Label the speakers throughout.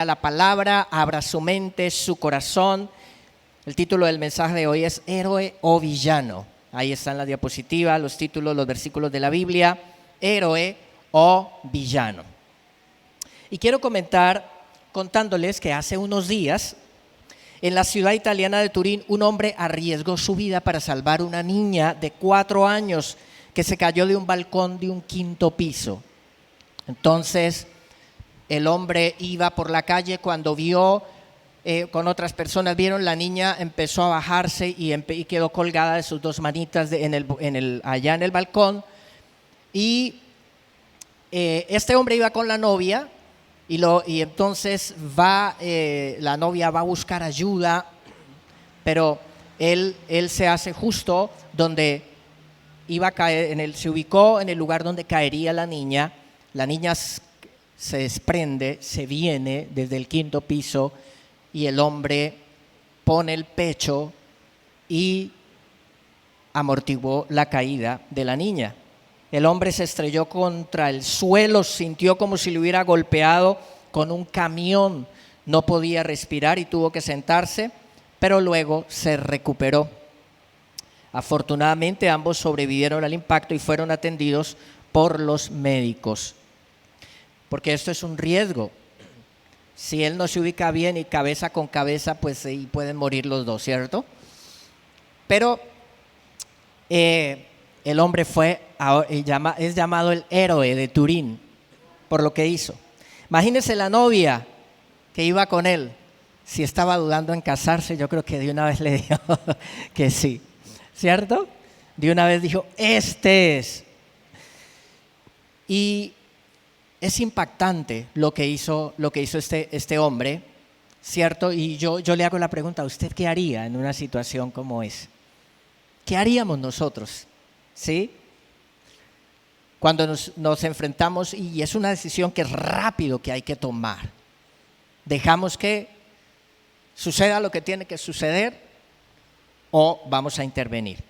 Speaker 1: a la palabra, abra su mente, su corazón. El título del mensaje de hoy es Héroe o Villano. Ahí están las diapositivas, los títulos, los versículos de la Biblia. Héroe o Villano. Y quiero comentar contándoles que hace unos días, en la ciudad italiana de Turín, un hombre arriesgó su vida para salvar a una niña de 4 años que se cayó de un balcón de un 5º piso. Entonces, el hombre iba por la calle cuando vio con otras personas, vieron la niña, empezó a bajarse y quedó colgada de sus 2 manitas allá en el balcón. Y este hombre iba con la novia y entonces la novia va a buscar ayuda, pero él se hace justo donde iba a caer, se ubicó en el lugar donde caería la niña. La niña se desprende, se viene desde el 5º piso y el hombre pone el pecho y amortiguó la caída de la niña. El hombre se estrelló contra el suelo, sintió como si le hubiera golpeado con un camión, no podía respirar y tuvo que sentarse, pero luego se recuperó. Afortunadamente ambos sobrevivieron al impacto y fueron atendidos por los médicos. Porque esto es un riesgo. Si él no se ubica bien y cabeza con cabeza, pues ahí pueden morir los dos, ¿cierto? Pero el hombre es llamado el héroe de Turín por lo que hizo. Imagínense la novia que iba con él. Si estaba dudando en casarse, yo creo que de una vez le dijo que sí, ¿cierto? De una vez dijo, este es. Y es impactante lo que hizo este hombre, ¿cierto? Y yo le hago la pregunta, ¿a usted qué haría en una situación como esa? ¿Qué haríamos nosotros? ¿Sí? Cuando nos enfrentamos, y es una decisión que es rápido que hay que tomar. ¿Dejamos que suceda lo que tiene que suceder o vamos a intervenir?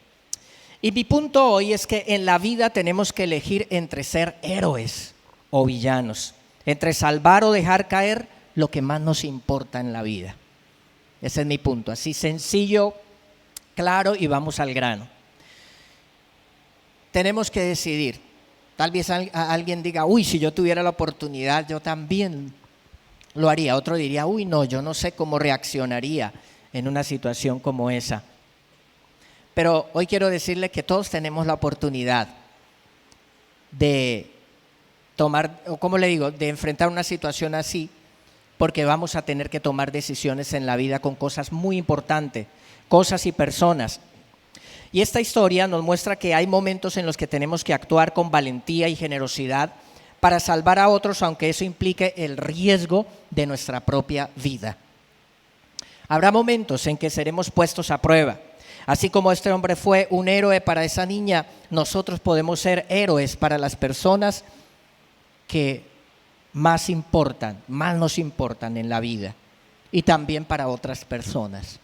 Speaker 1: Y mi punto hoy es que en la vida tenemos que elegir entre ser héroes o villanos, entre salvar o dejar caer lo que más nos importa en la vida. Ese es mi punto, así sencillo, claro, y vamos al grano. Tenemos que decidir. Tal vez alguien diga, uy, si yo tuviera la oportunidad, yo también lo haría. Otro diría, uy, no, yo no sé cómo reaccionaría en una situación como esa. Pero hoy quiero decirle que todos tenemos la oportunidad de tomar, o como le digo, de enfrentar una situación así, porque vamos a tener que tomar decisiones en la vida con cosas muy importantes, cosas y personas. Y esta historia nos muestra que hay momentos en los que tenemos que actuar con valentía y generosidad para salvar a otros, aunque eso implique el riesgo de nuestra propia vida. Habrá momentos en que seremos puestos a prueba. Así como este hombre fue un héroe para esa niña, nosotros podemos ser héroes para las personas que más nos importan en la vida, y también para otras personas.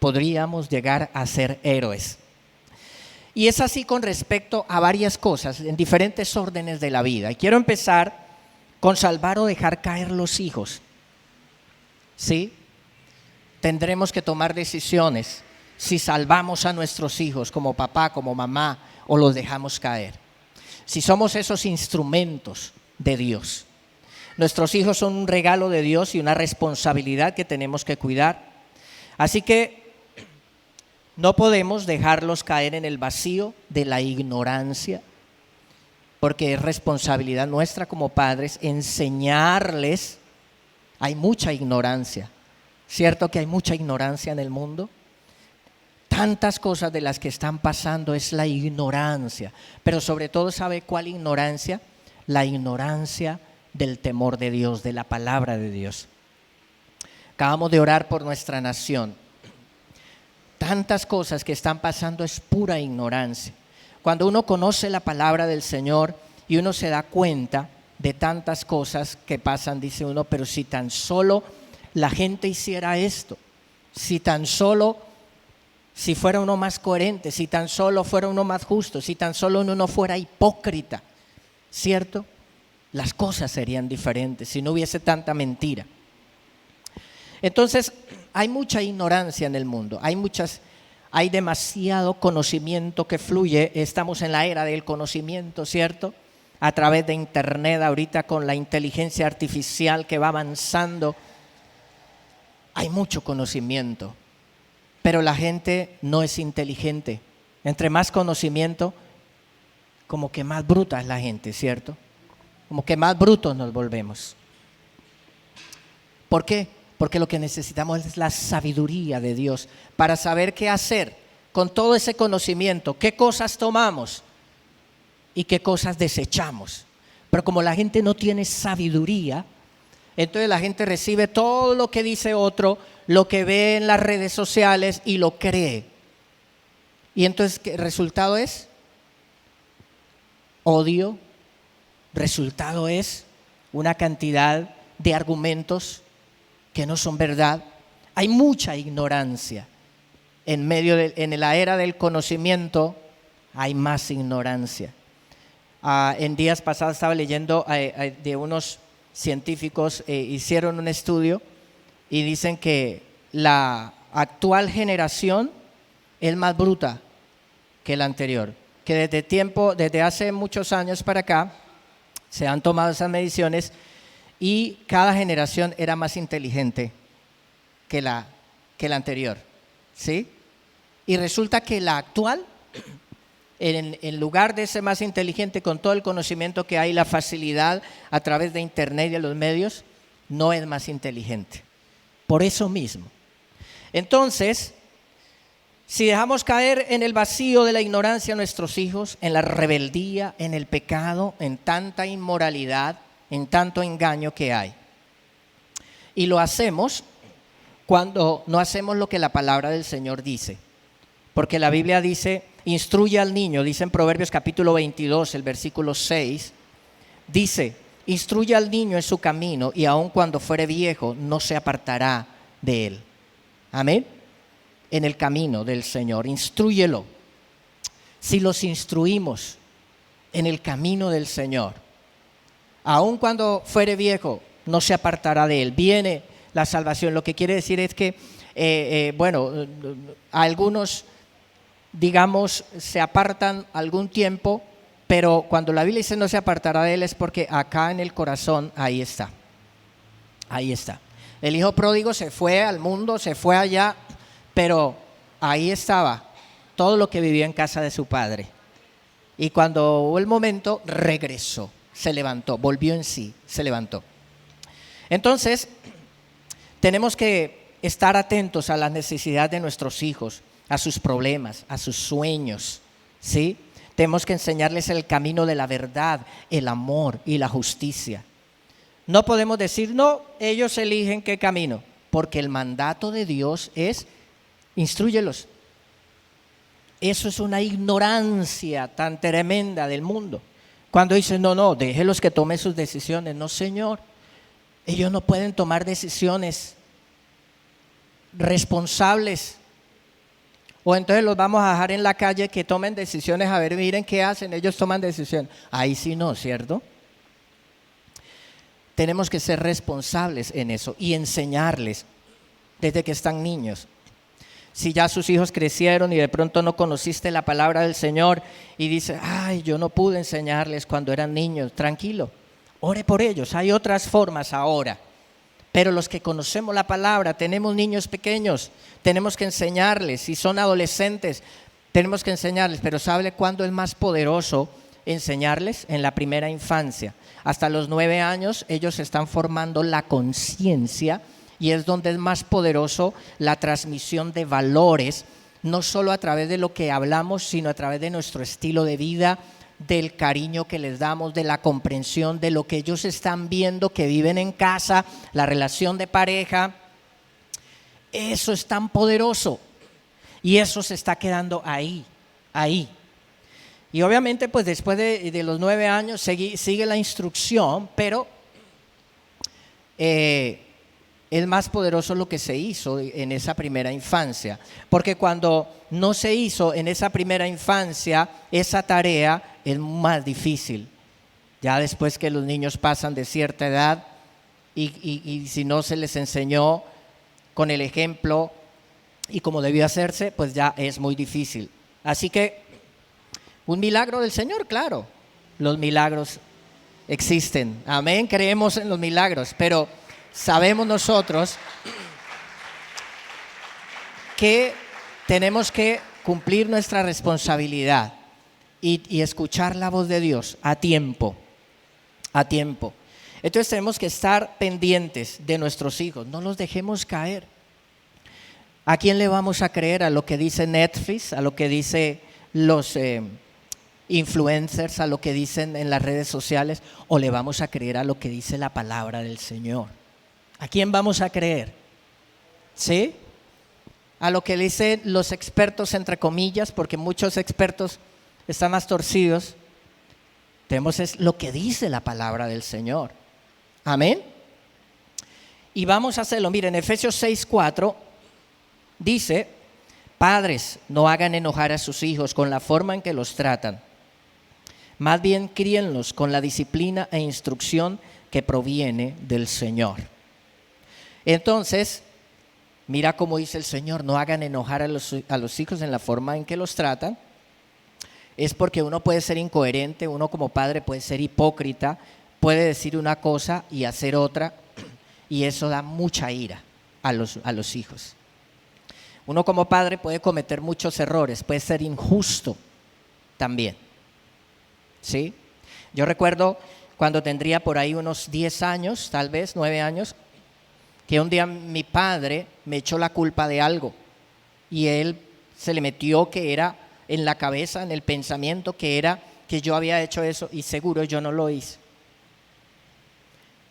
Speaker 1: Podríamos llegar a ser héroes. Y es así con respecto a varias cosas en diferentes órdenes de la vida. Y quiero empezar con salvar o dejar caer los hijos. ¿Sí? Tendremos que tomar decisiones si salvamos a nuestros hijos como papá, como mamá, o los dejamos caer. Si somos esos instrumentos de Dios. Nuestros hijos son un regalo de Dios y una responsabilidad que tenemos que cuidar. Así que no podemos dejarlos caer en el vacío de la ignorancia, porque es responsabilidad nuestra como padres enseñarles. Hay mucha ignorancia, ¿cierto que hay mucha ignorancia en el mundo? Tantas cosas de las que están pasando es la ignorancia, pero sobre todo, ¿sabe cuál ignorancia? La ignorancia del temor de Dios, de la palabra de Dios. Acabamos de orar por nuestra nación. Tantas cosas que están pasando es pura ignorancia. Cuando uno conoce la palabra del Señor y uno se da cuenta de tantas cosas que pasan, dice uno, pero si tan solo la gente hiciera esto, si fuera uno más coherente, si tan solo fuera uno más justo, si tan solo uno no fuera hipócrita, ¿cierto? Las cosas serían diferentes si no hubiese tanta mentira. Entonces, hay mucha ignorancia en el mundo, hay demasiado conocimiento que fluye. Estamos en la era del conocimiento, ¿cierto? A través de internet, ahorita con la inteligencia artificial que va avanzando, hay mucho conocimiento, pero la gente no es inteligente. Entre más conocimiento, como que más bruta es la gente, ¿cierto? Como que más brutos nos volvemos. ¿Por qué? Porque lo que necesitamos es la sabiduría de Dios para saber qué hacer con todo ese conocimiento, qué cosas tomamos y qué cosas desechamos. Pero como la gente no tiene sabiduría, entonces la gente recibe todo lo que dice otro, lo que ve en las redes sociales y lo cree. Y entonces, ¿qué resultado es? Odio. Resultado es una cantidad de argumentos que no son verdad. Hay mucha ignorancia. En la era del conocimiento hay más ignorancia. En días pasados estaba leyendo de unos científicos, hicieron un estudio y dicen que la actual generación es más bruta que la anterior, que desde hace muchos años para acá se han tomado esas mediciones y cada generación era más inteligente que la anterior, ¿sí? Y resulta que la actual, en lugar de ser más inteligente con todo el conocimiento que hay, la facilidad a través de internet y de los medios, no es más inteligente. Por eso mismo. Entonces, si dejamos caer en el vacío de la ignorancia a nuestros hijos, en la rebeldía, en el pecado, en tanta inmoralidad, en tanto engaño que hay, y lo hacemos cuando no hacemos lo que la palabra del Señor dice, porque la Biblia dice, instruye al niño, dice en Proverbios capítulo 22, el versículo 6, dice, instruye al niño en su camino y aun cuando fuere viejo no se apartará de él. Amén. En el camino del Señor, instrúyelo. Si los instruimos en el camino del Señor, aun cuando fuere viejo, no se apartará de él. Viene la salvación. Lo que quiere decir es que, algunos, digamos, se apartan algún tiempo, pero cuando la Biblia dice no se apartará de él es porque acá en el corazón, ahí está. Ahí está. El hijo pródigo se fue al mundo, se fue allá, pero ahí estaba todo lo que vivía en casa de su padre. Y cuando hubo el momento, regresó, se levantó, volvió en sí, se levantó. Entonces, tenemos que estar atentos a las necesidades de nuestros hijos, a sus problemas, a sus sueños, ¿sí? Tenemos que enseñarles el camino de la verdad, el amor y la justicia. No podemos decir, no, ellos eligen qué camino, porque el mandato de Dios es instrúyelos. Eso es una ignorancia tan tremenda del mundo. Cuando dicen, no, déjelos que tomen sus decisiones. No, Señor, ellos no pueden tomar decisiones responsables. O entonces los vamos a dejar en la calle que tomen decisiones, a ver, miren qué hacen, ellos toman decisiones. Ahí sí no, ¿cierto? Tenemos que ser responsables en eso y enseñarles desde que están niños. Si ya sus hijos crecieron y de pronto no conociste la palabra del Señor y dices, ay, yo no pude enseñarles cuando eran niños, tranquilo, ore por ellos, hay otras formas ahora. Pero los que conocemos la palabra, tenemos niños pequeños, tenemos que enseñarles. Si son adolescentes, tenemos que enseñarles. Pero ¿sabe cuándo es más poderoso enseñarles? En la primera infancia. Hasta los 9 años ellos están formando la conciencia y es donde es más poderoso la transmisión de valores, no solo a través de lo que hablamos, sino a través de nuestro estilo de vida, del cariño que les damos, de la comprensión de lo que ellos están viendo, que viven en casa, la relación de pareja. Eso es tan poderoso y eso se está quedando ahí. Y obviamente pues después de los 9 años sigue la instrucción, pero es más poderoso lo que se hizo en esa primera infancia, porque cuando no se hizo en esa primera infancia esa tarea es más difícil. Ya después que los niños pasan de cierta edad y si no se les enseñó, con el ejemplo y como debió hacerse, pues ya es muy difícil. Así que un milagro del Señor, claro, los milagros existen. Amén, creemos en los milagros, pero sabemos nosotros que tenemos que cumplir nuestra responsabilidad y escuchar la voz de Dios a tiempo, a tiempo. Entonces tenemos que estar pendientes de nuestros hijos, no los dejemos caer. ¿A quién le vamos a creer? ¿A lo que dice Netflix? ¿A lo que dice los influencers? ¿A lo que dicen en las redes sociales? ¿O le vamos a creer a lo que dice la palabra del Señor? ¿A quién vamos a creer? ¿Sí? A lo que dicen los expertos, entre comillas, porque muchos expertos están más torcidos. Tenemos es lo que dice la palabra del Señor. Amén. Y vamos a hacerlo. Miren, Efesios 6:4 dice: padres, no hagan enojar a sus hijos con la forma en que los tratan. Más bien críenlos con la disciplina e instrucción que proviene del Señor. Entonces, mira cómo dice el Señor: no hagan enojar a los hijos en la forma en que los tratan. Es porque uno puede ser incoherente, uno como padre puede ser hipócrita, puede decir una cosa y hacer otra, y eso da mucha ira a los hijos. Uno como padre puede cometer muchos errores, puede ser injusto también. ¿Sí? Yo recuerdo cuando tendría por ahí unos 10 años, tal vez 9 años, que un día mi padre me echó la culpa de algo y él se le metió que era en la cabeza, en el pensamiento, que era que yo había hecho eso y seguro yo no lo hice.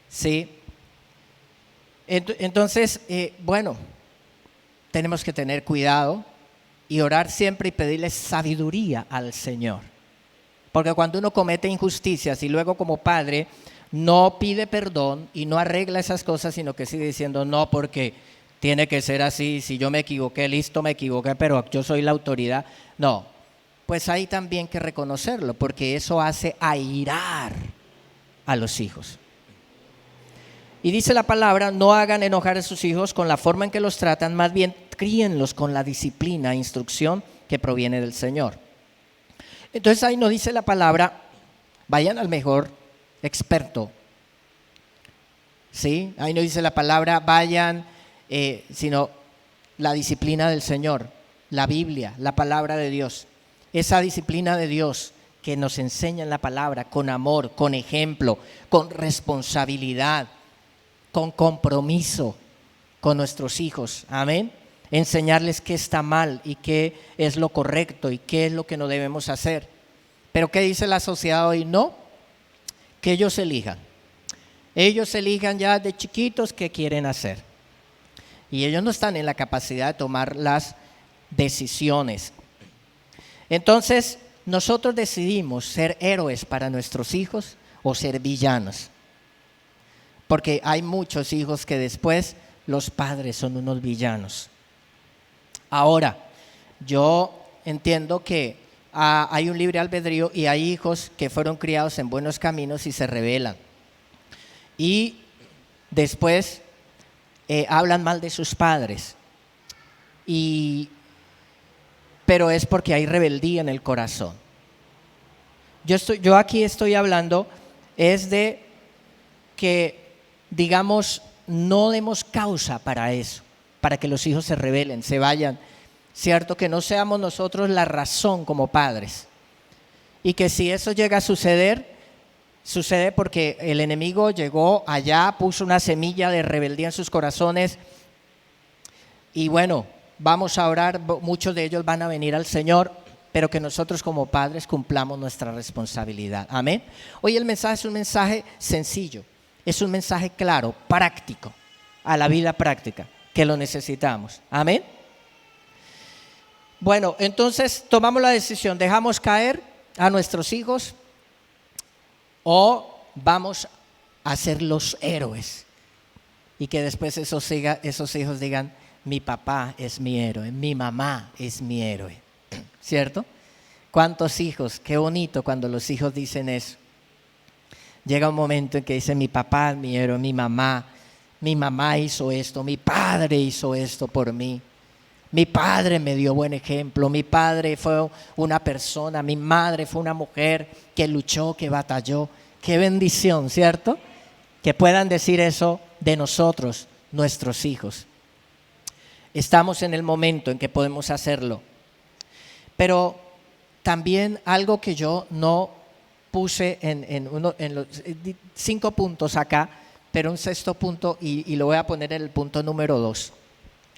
Speaker 1: ¿Sí? Entonces, bueno, tenemos que tener cuidado y orar siempre y pedirle sabiduría al Señor. Porque cuando uno comete injusticias y luego como padre no pide perdón y no arregla esas cosas, sino que sigue diciendo no porque tiene que ser así, si yo me equivoqué, listo, me equivoqué, pero yo soy la autoridad. No, pues hay también que reconocerlo, porque eso hace airar a los hijos. Y dice la palabra: no hagan enojar a sus hijos con la forma en que los tratan, más bien críenlos con la disciplina e instrucción que proviene del Señor. Entonces ahí nos dice la palabra: vayan al mejor experto. ¿Sí? Ahí no dice la palabra vayan, sino la disciplina del Señor, la Biblia, la palabra de Dios. Esa disciplina de Dios que nos enseña en la palabra, con amor, con ejemplo, con responsabilidad, con compromiso con nuestros hijos. Amén. Enseñarles qué está mal y qué es lo correcto y qué es lo que no debemos hacer. Pero ¿qué dice la sociedad hoy? No, que ellos elijan. Ellos elijan ya de chiquitos qué quieren hacer. Y ellos no están en la capacidad de tomar las decisiones. Entonces, nosotros decidimos ser héroes para nuestros hijos o ser villanos. Porque hay muchos hijos que después los padres son unos villanos. Ahora, yo entiendo que hay un libre albedrío y hay hijos que fueron criados en buenos caminos y se rebelan. Y después hablan mal de sus padres. Pero es porque hay rebeldía en el corazón. Yo aquí estoy hablando es de que, digamos, no demos causa para eso, para que los hijos se rebelen, se vayan, ¿cierto? Que no seamos nosotros la razón como padres. Y que si eso llega a sucede porque el enemigo llegó allá, puso una semilla de rebeldía en sus corazones y bueno, vamos a orar, muchos de ellos van a venir al Señor, pero que nosotros como padres cumplamos nuestra responsabilidad. Amén. Hoy el mensaje es un mensaje sencillo, es un mensaje claro, práctico, a la vida práctica, que lo necesitamos. Amén. Bueno, entonces tomamos la decisión, ¿dejamos caer a nuestros hijos o vamos a ser los héroes? Y que después esos hijos digan: mi papá es mi héroe, mi mamá es mi héroe, ¿cierto? ¿Cuántos hijos? Qué bonito cuando los hijos dicen eso. Llega un momento en que dicen: mi papá es mi héroe, mi mamá, Mi mamá hizo esto, mi padre hizo esto por mí. Mi padre me dio buen ejemplo, mi padre fue una persona, mi madre fue una mujer que luchó, que batalló. Qué bendición, ¿cierto? Que puedan decir eso de nosotros, nuestros hijos. Estamos en el momento en que podemos hacerlo. Pero también algo que yo no puse en los 5 puntos acá, pero un sexto punto y lo voy a poner en el punto número 2.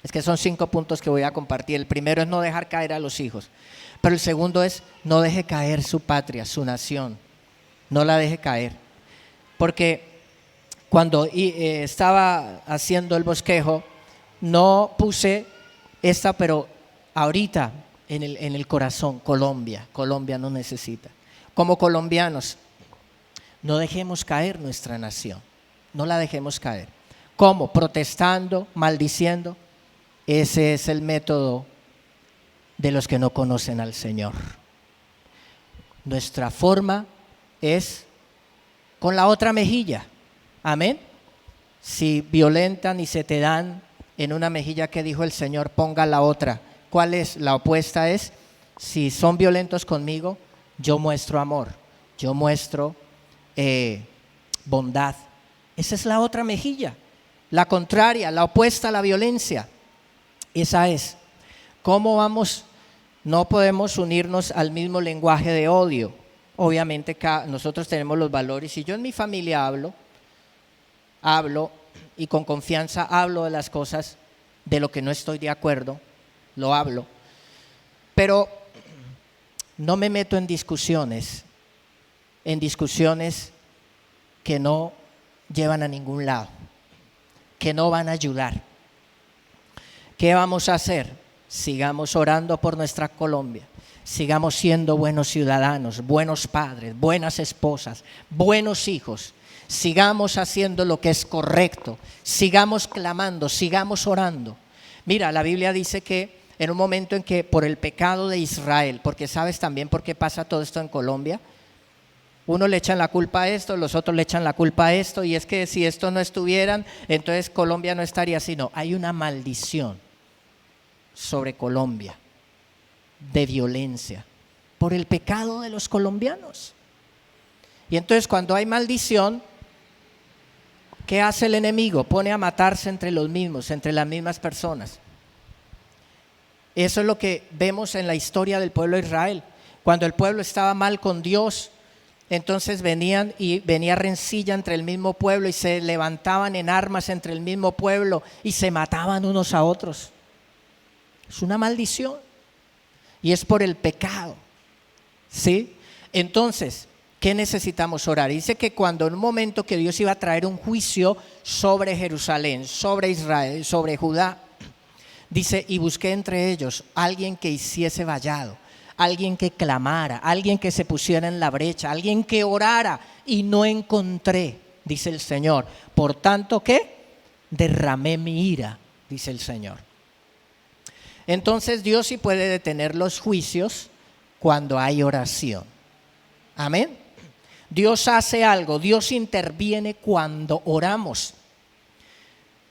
Speaker 1: Es que son 5 puntos que voy a compartir. El primero es no dejar caer a los hijos. Pero el segundo es no deje caer su patria, su nación. No la deje caer. Porque cuando estaba haciendo el bosquejo, no puse esta, pero ahorita en el corazón, Colombia nos necesita. Como colombianos, no dejemos caer nuestra nación. No la dejemos caer. ¿Cómo? Protestando, maldiciendo. Ese es el método de los que no conocen al Señor. Nuestra forma es con la otra mejilla. Amén. Si violentan y se te dan en una mejilla que dijo el Señor, ponga la otra. ¿Cuál es? La opuesta es, si son violentos conmigo, yo muestro amor, yo muestro bondad. Esa es la otra mejilla. La contraria, la opuesta a la violencia. Esa es. ¿Cómo vamos? No podemos unirnos al mismo lenguaje de odio. Obviamente nosotros tenemos los valores y yo en mi familia hablo y con confianza hablo de las cosas de lo que no estoy de acuerdo, lo hablo. Pero no me meto en discusiones que no llevan a ningún lado, que no van a ayudar. ¿Qué vamos a hacer? Sigamos orando por nuestra Colombia, sigamos siendo buenos ciudadanos, buenos padres, buenas esposas, buenos hijos, sigamos haciendo lo que es correcto, sigamos clamando, sigamos orando. Mira, la Biblia dice que en un momento en que por el pecado de Israel, porque sabes también por qué pasa todo esto en Colombia, uno le echan la culpa a esto, los otros le echan la culpa a esto, y es que si estos no estuvieran, entonces Colombia no estaría así. No, hay una maldición sobre Colombia de violencia por el pecado de los colombianos. Y entonces cuando hay maldición, ¿qué hace el enemigo? Pone a matarse entre los mismos, entre las mismas personas. Eso es lo que vemos en la historia del pueblo de Israel. Cuando el pueblo estaba mal con Dios, entonces venía rencilla entre el mismo pueblo y se levantaban en armas entre el mismo pueblo y se mataban unos a otros. Es una maldición y es por el pecado, ¿sí? Entonces, ¿qué necesitamos orar? Dice que cuando en un momento que Dios iba a traer un juicio sobre Jerusalén, sobre Israel, sobre Judá, dice, y busqué entre ellos alguien que hiciese vallado, alguien que clamara, alguien que se pusiera en la brecha, alguien que orara, y no encontré, dice el Señor. Por tanto, ¿qué? Derramé mi ira, dice el Señor. Entonces Dios sí puede detener los juicios cuando hay oración. Amén. Dios hace algo, Dios interviene cuando oramos.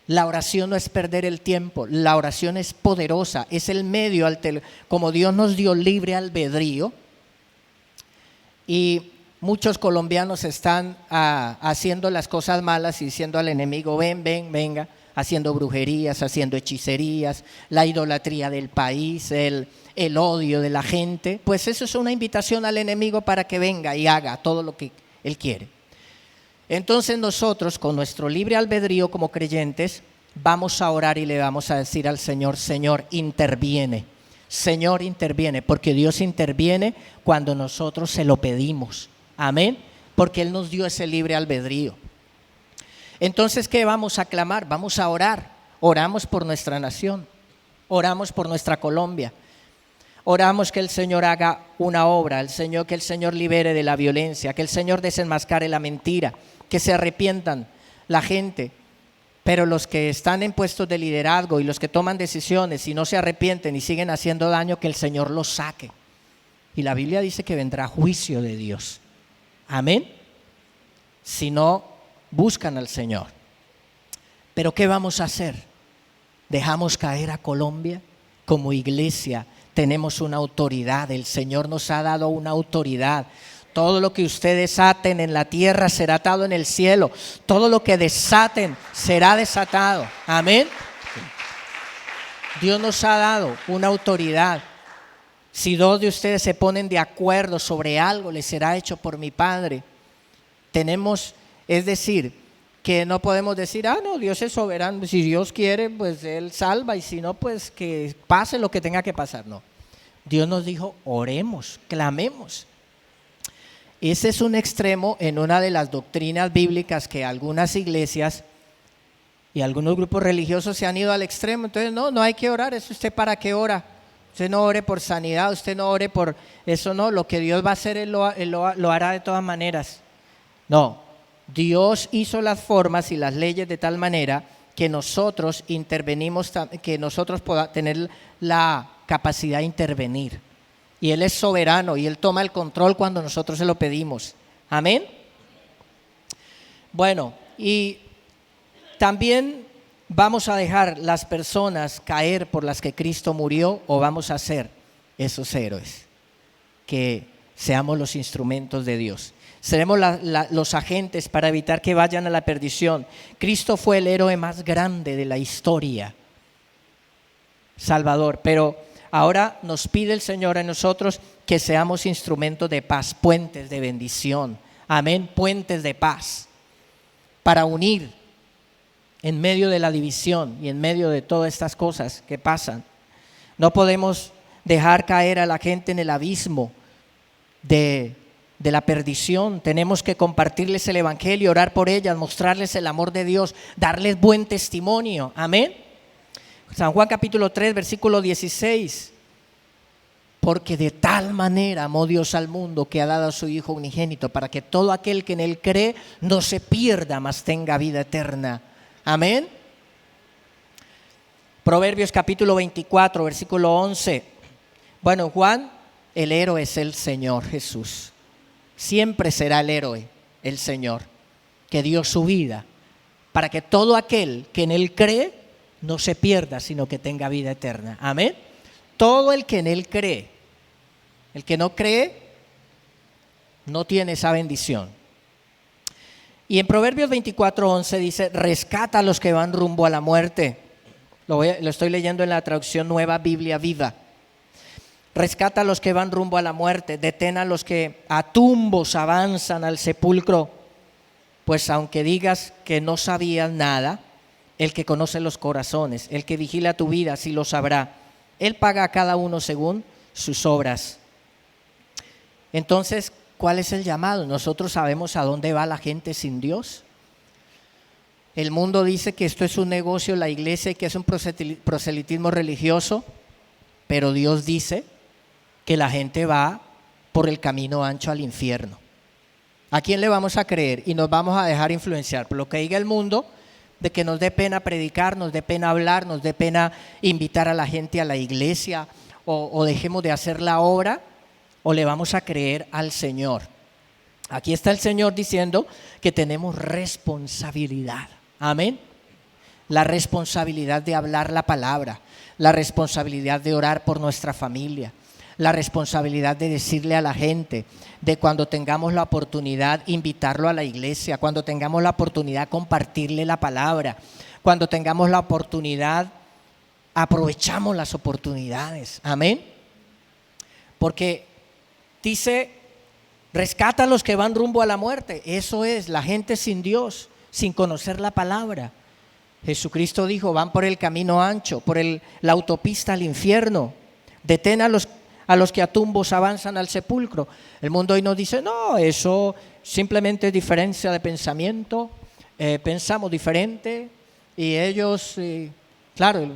Speaker 1: La oración no es perder el tiempo, la oración es poderosa, es el medio, como Dios nos dio libre albedrío. Y muchos colombianos están haciendo las cosas malas y diciendo al enemigo, venga, haciendo brujerías, haciendo hechicerías, la idolatría del país, el odio de la gente. Pues eso es una invitación al enemigo para que venga y haga todo lo que él quiere. Entonces nosotros, con nuestro libre albedrío como creyentes, vamos a orar y le vamos a decir al Señor, Señor, interviene. Señor, interviene, porque Dios interviene cuando nosotros se lo pedimos. Amén, porque Él nos dio ese libre albedrío. Entonces, ¿qué vamos a clamar? Vamos a orar. Oramos por nuestra nación, oramos por nuestra Colombia. Oramos que el Señor haga una obra, que el Señor libere de la violencia, que el Señor desenmascare la mentira, que se arrepientan la gente. Pero los que están en puestos de liderazgo y los que toman decisiones y no se arrepienten y siguen haciendo daño, que el Señor los saque. Y la Biblia dice que vendrá juicio de Dios. Amén. Si no buscan al Señor. Pero ¿qué vamos a hacer? ¿Dejamos caer a Colombia? Como iglesia tenemos una autoridad, el Señor nos ha dado una autoridad. Todo lo que ustedes aten en la tierra será atado en el cielo. Todo lo que desaten será desatado. Amén. Dios nos ha dado una autoridad. Si dos de ustedes se ponen de acuerdo sobre algo, les será hecho por mi Padre. Es decir, que no podemos decir, no, Dios es soberano. Si Dios quiere, pues Él salva, y si no, pues que pase lo que tenga que pasar. No. Dios nos dijo, oremos, clamemos. Ese es un extremo en una de las doctrinas bíblicas que algunas iglesias y algunos grupos religiosos se han ido al extremo. Entonces, no hay que orar. ¿Eso usted para qué ora? Usted no ore por sanidad, usted no ore por eso, no. Lo que Dios va a hacer, Él lo hará de todas maneras. No, Dios hizo las formas y las leyes de tal manera que nosotros intervenimos, que nosotros podamos tener la capacidad de intervenir. Y Él es soberano y Él toma el control cuando nosotros se lo pedimos. Amén. Bueno, y también vamos a dejar las personas caer por las que Cristo murió, o vamos a ser esos héroes, que seamos los instrumentos de Dios. Seremos los agentes para evitar que vayan a la perdición. Cristo fue el héroe más grande de la historia, Salvador, pero ahora nos pide el Señor a nosotros que seamos instrumentos de paz, puentes de bendición. Amén, puentes de paz, para unir en medio de la división y en medio de todas estas cosas que pasan. No podemos dejar caer a la gente en el abismo de la perdición. Tenemos que compartirles el evangelio, orar por ellas, mostrarles el amor de Dios, darles buen testimonio. Amén. San Juan capítulo 3, versículo 16. Porque de tal manera amó Dios al mundo que ha dado a su Hijo unigénito, para que todo aquel que en Él cree no se pierda, mas tenga vida eterna. Amén. Proverbios capítulo 24, versículo 11. Bueno, Juan, el héroe es el Señor Jesús. Siempre será el héroe el Señor, que dio su vida para que todo aquel que en Él cree no se pierda, sino que tenga vida eterna. Amén. Todo el que en Él cree. El que no cree no tiene esa bendición. Y en Proverbios 24:11 dice, rescata a los que van rumbo a la muerte. Lo estoy leyendo en la traducción Nueva Biblia Viva. Rescata a los que van rumbo a la muerte, detén a los que a tumbos avanzan al sepulcro. Pues aunque digas que no sabías nada, el que conoce los corazones, el que vigila tu vida, sí lo sabrá. Él paga a cada uno según sus obras. Entonces, ¿cuál es el llamado? Nosotros sabemos a dónde va la gente sin Dios. El mundo dice que esto es un negocio, la iglesia, y que es un proselitismo religioso, pero Dios dice que la gente va por el camino ancho al infierno. ¿A quién le vamos a creer? Y nos vamos a dejar influenciar por lo que diga el mundo, de que nos dé pena predicar, nos dé pena hablar, nos dé pena invitar a la gente a la iglesia, o dejemos de hacer la obra, o le vamos a creer al Señor. Aquí está el Señor diciendo que tenemos responsabilidad. Amén. La responsabilidad de hablar la palabra, la responsabilidad de orar por nuestra familia, la responsabilidad de decirle a la gente, de cuando tengamos la oportunidad invitarlo a la iglesia, cuando tengamos la oportunidad compartirle la palabra, cuando tengamos la oportunidad, aprovechamos las oportunidades. Amén. Porque dice, rescata a los que van rumbo a la muerte. Eso es, la gente sin Dios, sin conocer la palabra. Jesucristo dijo, van por el camino ancho, por la autopista al infierno. Detén a los que a tumbos avanzan al sepulcro. El mundo hoy nos dice, no, eso simplemente es diferencia de pensamiento, pensamos diferente, y ellos, claro,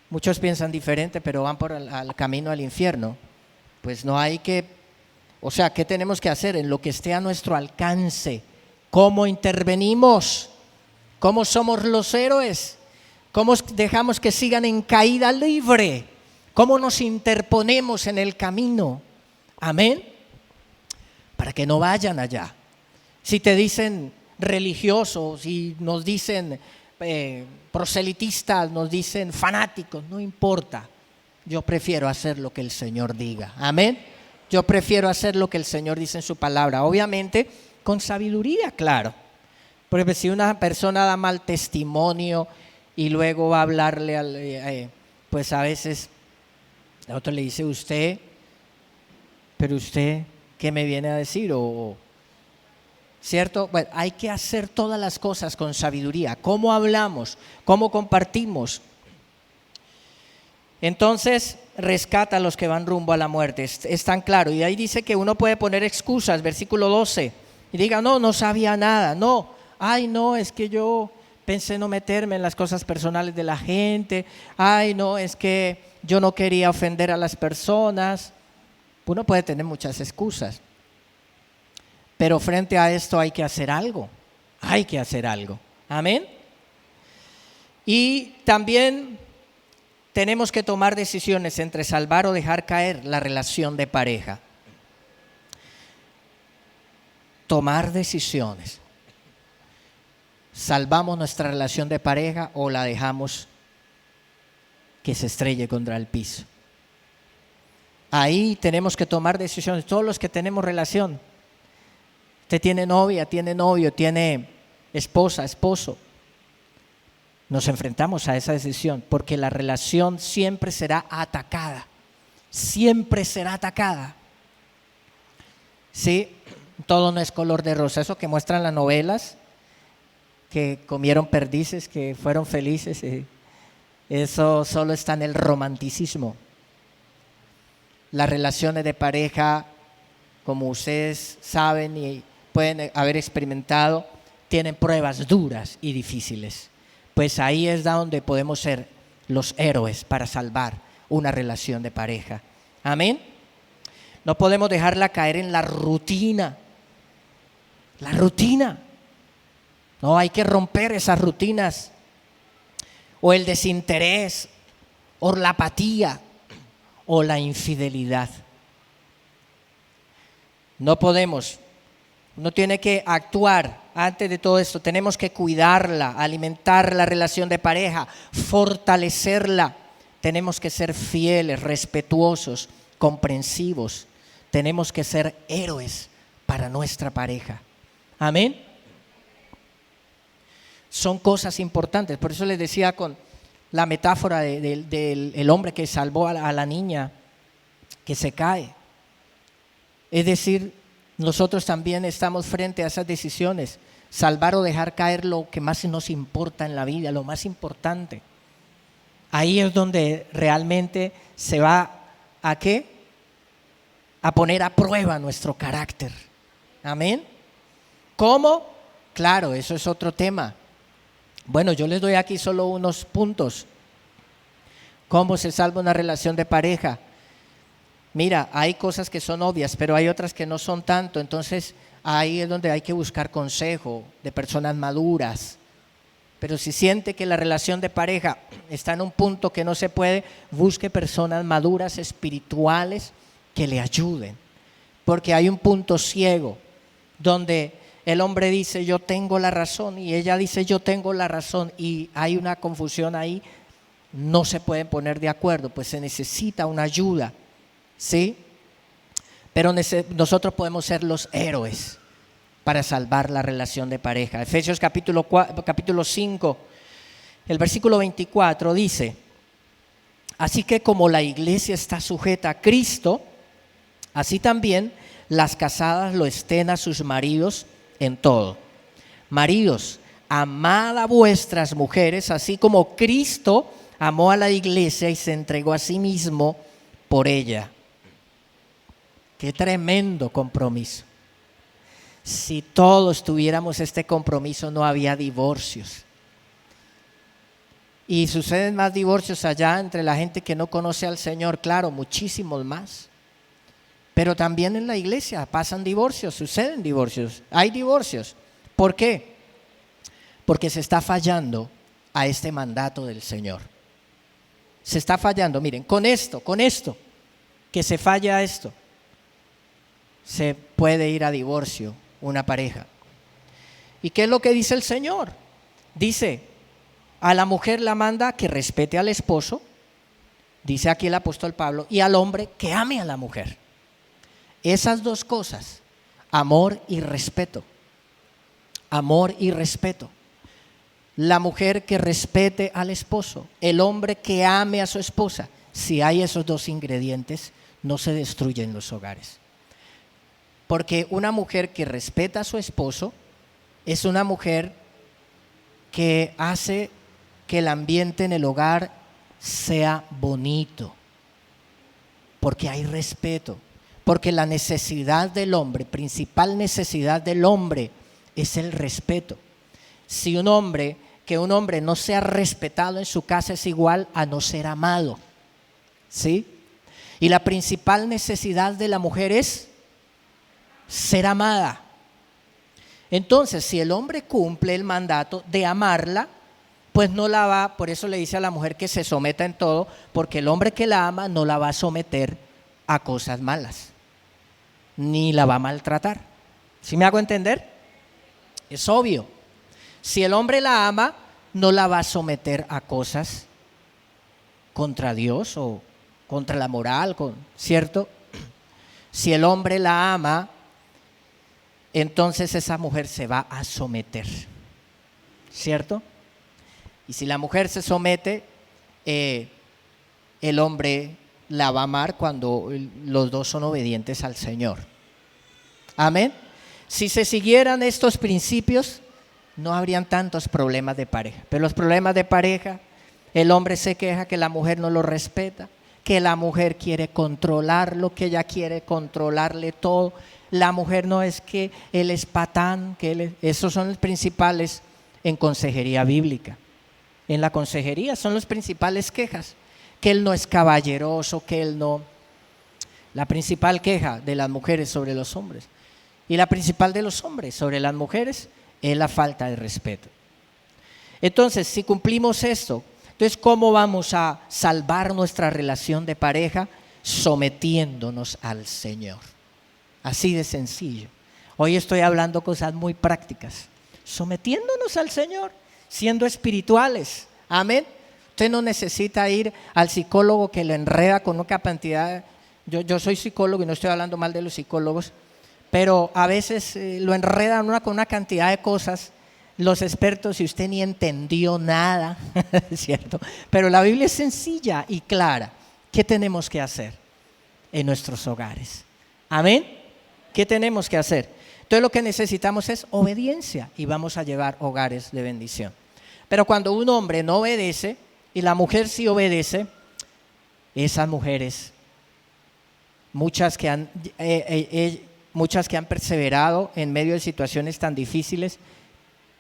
Speaker 1: muchos piensan diferente, pero van por el camino al infierno. Pues no hay que, o sea, ¿qué tenemos que hacer? En lo que esté a nuestro alcance. ¿Cómo intervenimos? ¿Cómo somos los héroes? ¿Cómo dejamos que sigan en caída libre? ¿Cómo nos interponemos en el camino? Amén. Para que no vayan allá. Si te dicen religiosos y nos dicen proselitistas, nos dicen fanáticos, no importa. Yo prefiero hacer lo que el Señor diga. Amén. Yo prefiero hacer lo que el Señor dice en su palabra. Obviamente con sabiduría, claro. Porque si una persona da mal testimonio y luego va a hablarle, pues a veces el otro le dice usted, pero usted, ¿qué me viene a decir? ¿Cierto? Bueno, hay que hacer todas las cosas con sabiduría. ¿Cómo hablamos? ¿Cómo compartimos? Entonces, rescata a los que van rumbo a la muerte. Es tan claro. Y ahí dice que uno puede poner excusas, versículo 12. Y diga, no sabía nada. No, es que yo pensé no meterme en las cosas personales de la gente. No, es que yo no quería ofender a las personas. Uno puede tener muchas excusas. Pero frente a esto hay que hacer algo. Hay que hacer algo. Amén. Y también tenemos que tomar decisiones entre salvar o dejar caer la relación de pareja. Tomar decisiones. ¿Salvamos nuestra relación de pareja o la dejamos que se estrelle contra el piso? Ahí tenemos que tomar decisiones. Todos los que tenemos relación. Usted tiene novia, tiene novio, tiene esposa, esposo. Nos enfrentamos a esa decisión porque la relación siempre será atacada. Siempre será atacada. Sí, todo no es color de rosa. Eso que muestran las novelas, que comieron perdices, que fueron felices, eso solo está en el romanticismo. Las relaciones de pareja, como ustedes saben y pueden haber experimentado, tienen pruebas duras y difíciles. Pues ahí es donde podemos ser los héroes para salvar una relación de pareja. Amén. No podemos dejarla caer en la rutina. La rutina. No, hay que romper esas rutinas. O el desinterés, o la apatía, o la infidelidad. No podemos. Uno tiene que actuar antes de todo esto. Tenemos que cuidarla, alimentar la relación de pareja, fortalecerla. Tenemos que ser fieles, respetuosos, comprensivos. Tenemos que ser héroes para nuestra pareja. Amén. Son cosas importantes. Por eso les decía con la metáfora del hombre que salvó a la niña que se cae. Es decir, nosotros también estamos frente a esas decisiones, salvar o dejar caer lo que más nos importa en la vida, lo más importante. Ahí es donde realmente se va ¿a qué? A poner a prueba nuestro carácter. Amén. ¿Cómo? Claro, eso es otro tema. Bueno, yo les doy aquí solo unos puntos. ¿Cómo se salva una relación de pareja? Mira, hay cosas que son obvias, pero hay otras que no son tanto. Entonces, ahí es donde hay que buscar consejo de personas maduras. Pero si siente que la relación de pareja está en un punto que no se puede, busque personas maduras, espirituales, que le ayuden. Porque hay un punto ciego donde el hombre dice yo tengo la razón y ella dice yo tengo la razón y hay una confusión ahí, no se pueden poner de acuerdo, pues se necesita una ayuda. ¿Sí? Pero nosotros podemos ser los héroes para salvar la relación de pareja. Efesios capítulo 5, el versículo 24 dice: así que como la iglesia está sujeta a Cristo, así también las casadas lo estén a sus maridos en todo. Maridos, amad a vuestras mujeres, así como Cristo amó a la iglesia y se entregó a sí mismo por ella. Qué tremendo compromiso. Si todos tuviéramos este compromiso, no había divorcios. Y suceden más divorcios allá entre la gente que no conoce al Señor, claro, muchísimos más. Pero también en la iglesia pasan divorcios, suceden divorcios, hay divorcios. ¿Por qué? Porque se está fallando a este mandato del Señor. Se está fallando, miren, con esto, que se falla esto. Se puede ir a divorcio una pareja. ¿Y qué es lo que dice el Señor? Dice, A la mujer la manda que respete al esposo, dice aquí el apóstol Pablo, y al hombre que ame a la mujer. Esas dos cosas, amor y respeto. Amor y respeto. La mujer que respete al esposo, el hombre que ame a su esposa. Si hay esos dos ingredientes, no se destruyen los hogares. Porque una mujer que respeta a su esposo es una mujer que hace que el ambiente en el hogar sea bonito. Porque hay respeto. Porque la necesidad del hombre, principal necesidad del hombre, es el respeto. Si un hombre no sea respetado en su casa es igual a no ser amado. ¿Sí? Y la principal necesidad de la mujer es ser amada. Entonces, si el hombre cumple el mandato de amarla, pues no la va, por eso le dice a la mujer que se someta en todo, porque el hombre que la ama no la va a someter a cosas malas, ni la va a maltratar. ¿Sí me hago entender? Es obvio. Si el hombre la ama, no la va a someter a cosas contra Dios o contra la moral, ¿cierto? Si el hombre la ama, entonces esa mujer se va a someter, ¿cierto? Y si la mujer se somete, el hombre la va a amar cuando los dos son obedientes al Señor. Amén. Si se siguieran estos principios, no habrían tantos problemas de pareja. Pero los problemas de pareja, el hombre se queja que la mujer no lo respeta, que la mujer quiere controlarlo, que ella quiere controlarle todo. La mujer no es que él es patán, esos son los principales en consejería bíblica. En la consejería son las principales quejas, que él no es caballeroso, que él no. La principal queja de las mujeres sobre los hombres y la principal de los hombres sobre las mujeres es la falta de respeto. Entonces, si cumplimos esto, entonces ¿cómo vamos a salvar nuestra relación de pareja? Sometiéndonos al Señor. Así de sencillo. Hoy estoy hablando cosas muy prácticas. Sometiéndonos al Señor, siendo espirituales. Amén. Usted no necesita ir al psicólogo que lo enreda con una cantidad. Yo soy psicólogo y no estoy hablando mal de los psicólogos, pero a veces lo enredan con una cantidad de cosas, los expertos, y usted ni entendió nada, ¿cierto? Pero la Biblia es sencilla y clara. ¿Qué tenemos que hacer en nuestros hogares? Amén. ¿Qué tenemos que hacer? Entonces lo que necesitamos es obediencia y vamos a llevar hogares de bendición. Pero cuando un hombre no obedece y la mujer sí obedece, esas mujeres, muchas que han perseverado en medio de situaciones tan difíciles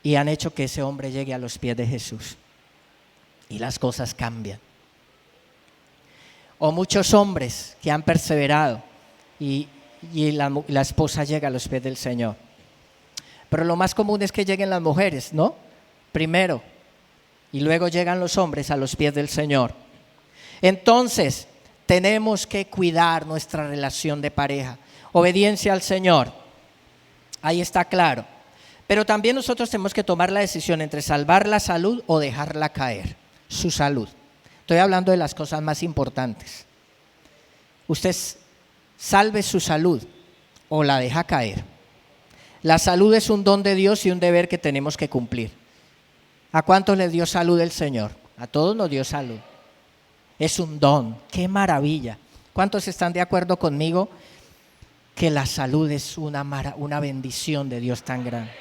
Speaker 1: y han hecho que ese hombre llegue a los pies de Jesús y las cosas cambian. O muchos hombres que han perseverado y la esposa llega a los pies del Señor. Pero lo más común es que lleguen las mujeres, ¿no? Primero, y luego llegan los hombres a los pies del Señor. Entonces, tenemos que cuidar nuestra relación de pareja. Obediencia al Señor, ahí está claro. Pero también nosotros tenemos que tomar la decisión entre salvar la salud o dejarla caer, su salud. Estoy hablando de las cosas más importantes. Usted salve su salud o la deja caer. La salud es un don de Dios y un deber que tenemos que cumplir. ¿A cuántos les dio salud el Señor? A todos nos dio salud. Es un don, qué maravilla. ¿Cuántos están de acuerdo conmigo que la salud es una bendición de Dios tan grande?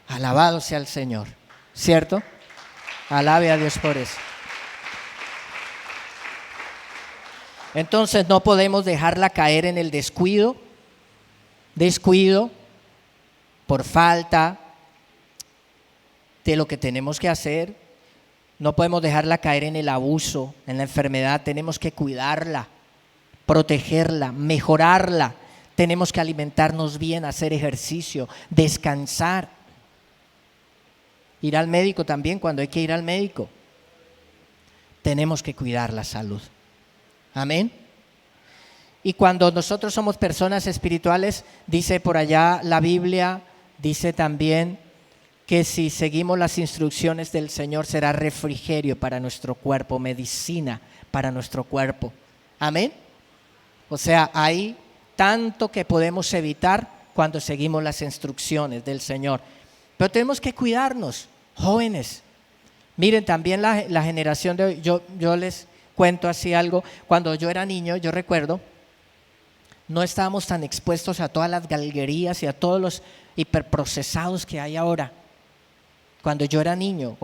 Speaker 1: Alabado sea el Señor, ¿cierto? Alabe a Dios por eso. Entonces no podemos dejarla caer en el descuido por falta de lo que tenemos que hacer. No podemos dejarla caer en el abuso, en la enfermedad. Tenemos que cuidarla, protegerla, mejorarla. Tenemos que alimentarnos bien, hacer ejercicio, descansar. Ir al médico también cuando hay que ir al médico. Tenemos que cuidar la salud. Amén. Y cuando nosotros somos personas espirituales, dice por allá la Biblia, dice también que si seguimos las instrucciones del Señor será refrigerio para nuestro cuerpo, medicina para nuestro cuerpo. Amén. O sea, hay tanto que podemos evitar cuando seguimos las instrucciones del Señor. Pero tenemos que cuidarnos, jóvenes. Miren, también la generación de hoy, yo les cuento así algo. Cuando yo era niño, yo recuerdo, no estábamos tan expuestos a todas las galguerías y a todos los hiperprocesados que hay ahora. Cuando yo era niño,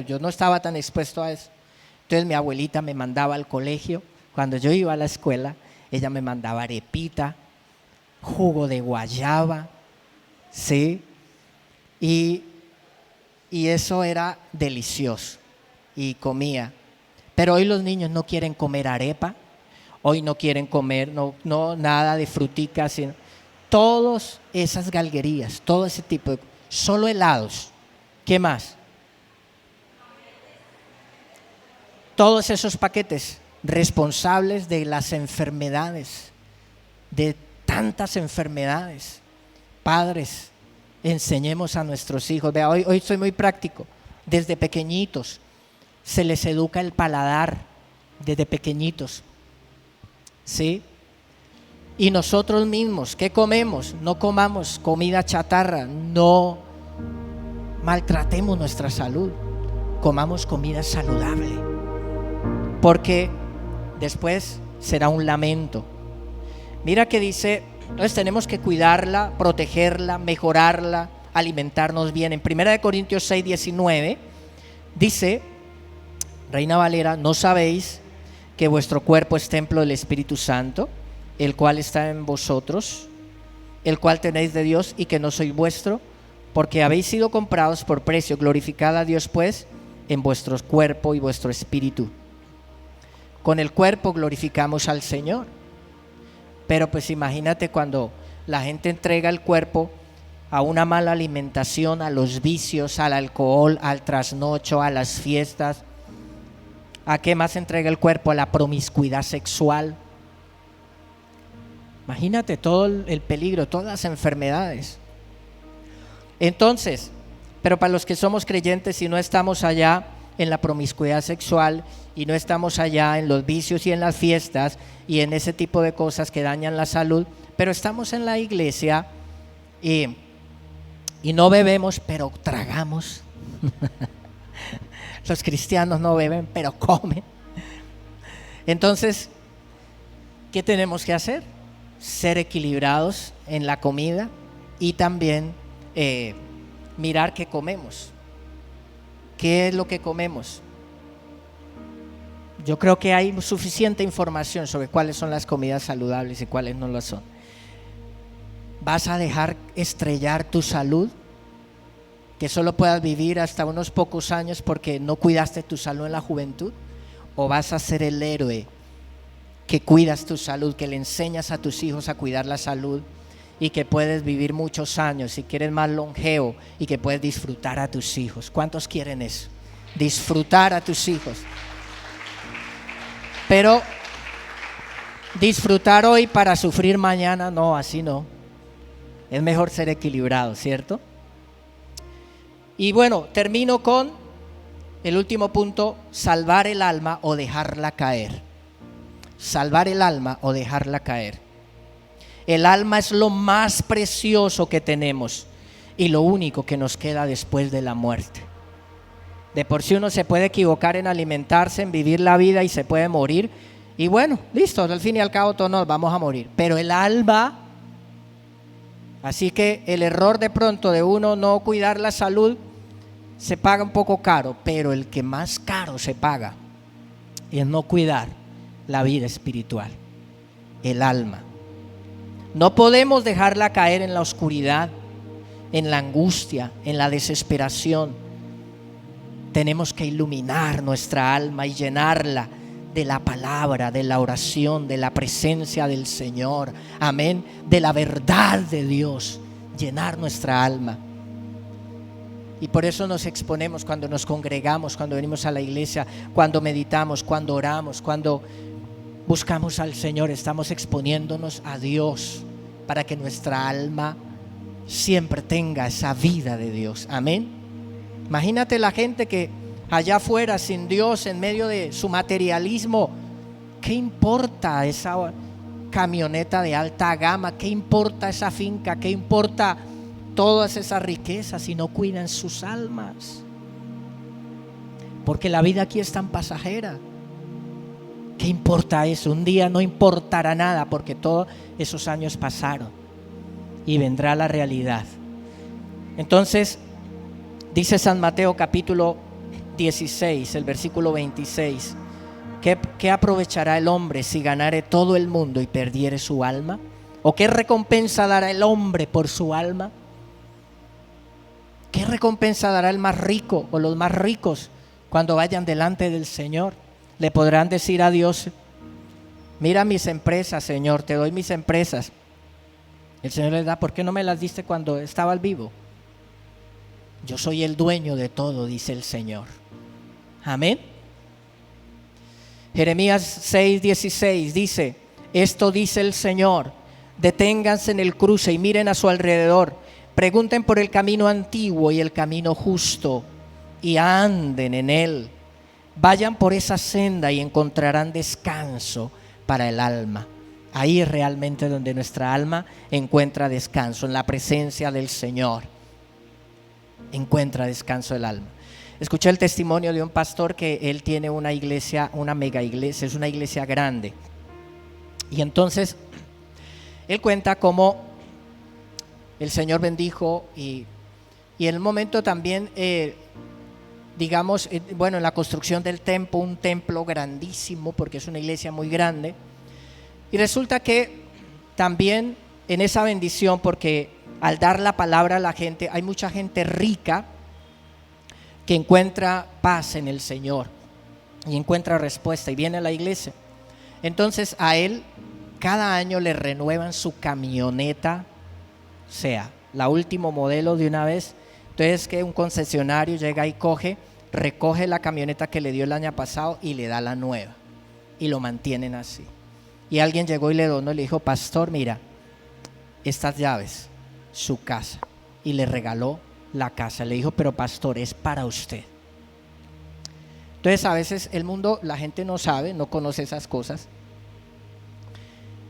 Speaker 1: yo no estaba tan expuesto a eso. Entonces mi abuelita me mandaba al colegio. Cuando yo iba a la escuela, ella me mandaba arepita, jugo de guayaba, ¿sí? Y eso era delicioso y comía. Pero hoy los niños no quieren comer arepa, hoy no quieren comer no nada de fruticas, sino todas esas galguerías, todo ese tipo de cosas, solo helados. ¿Qué más? Todos esos paquetes responsables de las enfermedades, de tantas enfermedades. Padres, enseñemos a nuestros hijos. Vea, hoy soy muy práctico. Desde pequeñitos se les educa el paladar, desde pequeñitos, ¿sí? Y nosotros mismos, ¿qué comemos? No comamos comida chatarra, no maltratemos nuestra salud, comamos comida saludable, porque después será un lamento. Mira que dice, entonces tenemos que cuidarla, protegerla, mejorarla, alimentarnos bien. En 1 Corintios 6:19 dice, Reina Valera, ¿no sabéis que vuestro cuerpo es templo del Espíritu Santo, el cual está en vosotros, el cual tenéis de Dios y que no sois vuestro, porque habéis sido comprados por precio? Glorificad a Dios pues en vuestro cuerpo y vuestro espíritu. Con el cuerpo glorificamos al Señor. Pero pues imagínate cuando la gente entrega el cuerpo a una mala alimentación, a los vicios, al alcohol, al trasnocho, a las fiestas. ¿A qué más entrega el cuerpo? A la promiscuidad sexual. Imagínate todo el peligro, todas las enfermedades. Entonces, pero para los que somos creyentes y no estamos allá en la promiscuidad sexual y no estamos allá en los vicios y en las fiestas y en ese tipo de cosas que dañan la salud, pero estamos en la iglesia y no bebemos, pero tragamos. Los cristianos no beben, pero comen. Entonces, ¿qué tenemos que hacer? Ser equilibrados en la comida y también mirar qué comemos. ¿Qué es lo que comemos? Yo creo que hay suficiente información sobre cuáles son las comidas saludables y cuáles no lo son. ¿Vas a dejar estrellar tu salud? Que solo puedas vivir hasta unos pocos años porque no cuidaste tu salud en la juventud. ¿O vas a ser el héroe que cuidas tu salud, que le enseñas a tus hijos a cuidar la salud y que puedes vivir muchos años y que eres más longevo y que puedes disfrutar a tus hijos? ¿Cuántos quieren eso? Disfrutar a tus hijos. Pero disfrutar hoy para sufrir mañana, no, así no. Es mejor ser equilibrado, ¿cierto? Y bueno, termino con el último punto: salvar el alma o dejarla caer. Salvar el alma o dejarla caer. El alma es lo más precioso que tenemos y lo único que nos queda después de la muerte. De por sí uno se puede equivocar en alimentarse, en vivir la vida y se puede morir. Y bueno, listo, al fin y al cabo todos nos vamos a morir. Pero el alma, así que el error de pronto de uno no cuidar la salud se paga un poco caro, pero el que más caro se paga es no cuidar la vida espiritual, el alma. No podemos dejarla caer en la oscuridad, en la angustia, en la desesperación. Tenemos que iluminar nuestra alma y llenarla de la palabra, de la oración, de la presencia del Señor, amén, de la verdad de Dios, llenar nuestra alma. Y por eso nos exponemos cuando nos congregamos, cuando venimos a la iglesia, cuando meditamos, cuando oramos, cuando buscamos al Señor. Estamos exponiéndonos a Dios para que nuestra alma siempre tenga esa vida de Dios, amén. Imagínate la gente que allá afuera, sin Dios, en medio de su materialismo, ¿qué importa esa camioneta de alta gama? ¿Qué importa esa finca? ¿Qué importa todas esas riquezas si no cuidan sus almas? Porque la vida aquí es tan pasajera. ¿Qué importa eso? Un día no importará nada, porque todos esos años pasaron y vendrá la realidad. Entonces, dice San Mateo capítulo 16, el versículo 26, ¿qué aprovechará el hombre si ganare todo el mundo y perdiere su alma? ¿O qué recompensa dará el hombre por su alma? ¿Qué recompensa dará el más rico o los más ricos cuando vayan delante del Señor? Le podrán decir a Dios: mira mis empresas, Señor, te doy mis empresas. El Señor les da: ¿por qué no me las diste cuando estaba al vivo? Yo soy el dueño de todo, dice el Señor. Amén. Jeremías 6:16 dice: esto dice el Señor, deténganse en el cruce y miren a su alrededor, pregunten por el camino antiguo y el camino justo y anden en él. Vayan por esa senda y encontrarán descanso para el alma. Ahí es realmente donde nuestra alma encuentra descanso, en la presencia del Señor. Encuentra descanso el alma. Escuché el testimonio de un pastor que él tiene una iglesia, una mega iglesia, es una iglesia grande. Y entonces él cuenta cómo el Señor bendijo y en el momento también, digamos, bueno, en la construcción del templo, un templo grandísimo, porque es una iglesia muy grande. Y resulta que también en esa bendición, porque al dar la palabra a la gente, hay mucha gente rica que encuentra paz en el Señor y encuentra respuesta y viene a la iglesia. Entonces a él cada año le renuevan su camioneta, o sea, la último modelo de una vez. Entonces que un concesionario llega y recoge la camioneta que le dio el año pasado y le da la nueva y lo mantienen así. Y alguien llegó y le donó y le dijo: pastor, mira, estas llaves, su casa, y le regaló la casa. Le dijo: pero pastor, es para usted. Entonces a veces el mundo, la gente no sabe, no conoce esas cosas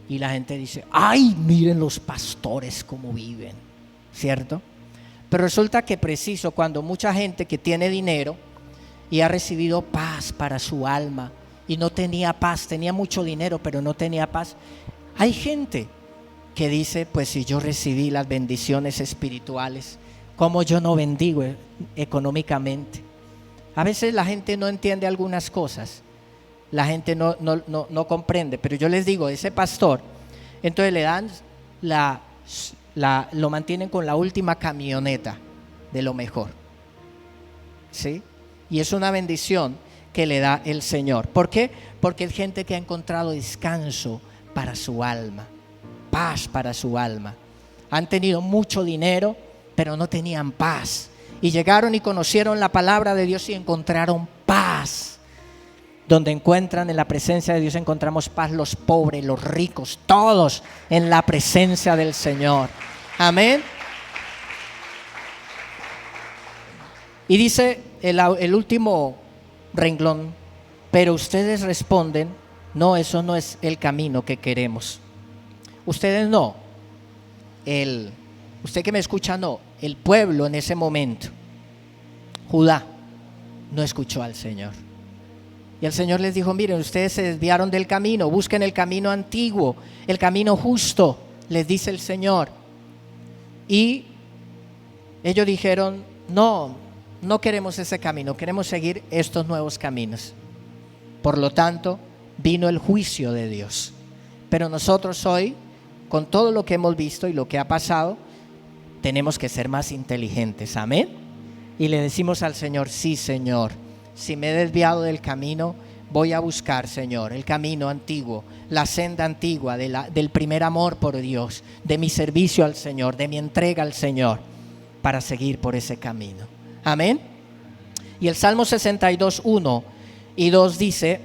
Speaker 1: y la gente dice: ay, miren los pastores cómo viven, ¿cierto? Pero resulta que preciso cuando mucha gente que tiene dinero y ha recibido paz para su alma y no tenía paz, tenía mucho dinero pero no tenía paz, hay gente que dice: pues si yo recibí las bendiciones espirituales, ¿cómo yo no bendigo económicamente? A veces la gente no entiende algunas cosas, la gente no comprende, pero yo les digo, ese pastor, entonces le dan lo mantienen con la última camioneta de lo mejor, ¿sí? Y es una bendición que le da el Señor. ¿Por qué? Porque es gente que ha encontrado descanso para su alma, paz para su alma. Han tenido mucho dinero, pero no tenían paz. Y llegaron y conocieron la palabra de Dios y encontraron paz. Donde encuentran en la presencia de Dios encontramos paz los pobres, los ricos, todos en la presencia del Señor. Amén. Y dice el último renglón: pero ustedes responden: no, eso no es el camino que queremos. Ustedes no, usted que me escucha no, el pueblo en ese momento, Judá, no escuchó al Señor. Y el Señor les dijo: miren, ustedes se desviaron del camino, busquen el camino antiguo, el camino justo, les dice el Señor. Y ellos dijeron: no queremos ese camino, queremos seguir estos nuevos caminos. Por lo tanto, vino el juicio de Dios. Pero nosotros hoy, con todo lo que hemos visto y lo que ha pasado, tenemos que ser más inteligentes. Amén. Y le decimos al Señor: sí, Señor, si me he desviado del camino, voy a buscar, Señor, el camino antiguo, la senda antigua del primer amor por Dios, de mi servicio al Señor, de mi entrega al Señor, para seguir por ese camino. Amén. Y el Salmo 62, 1 y 2 dice: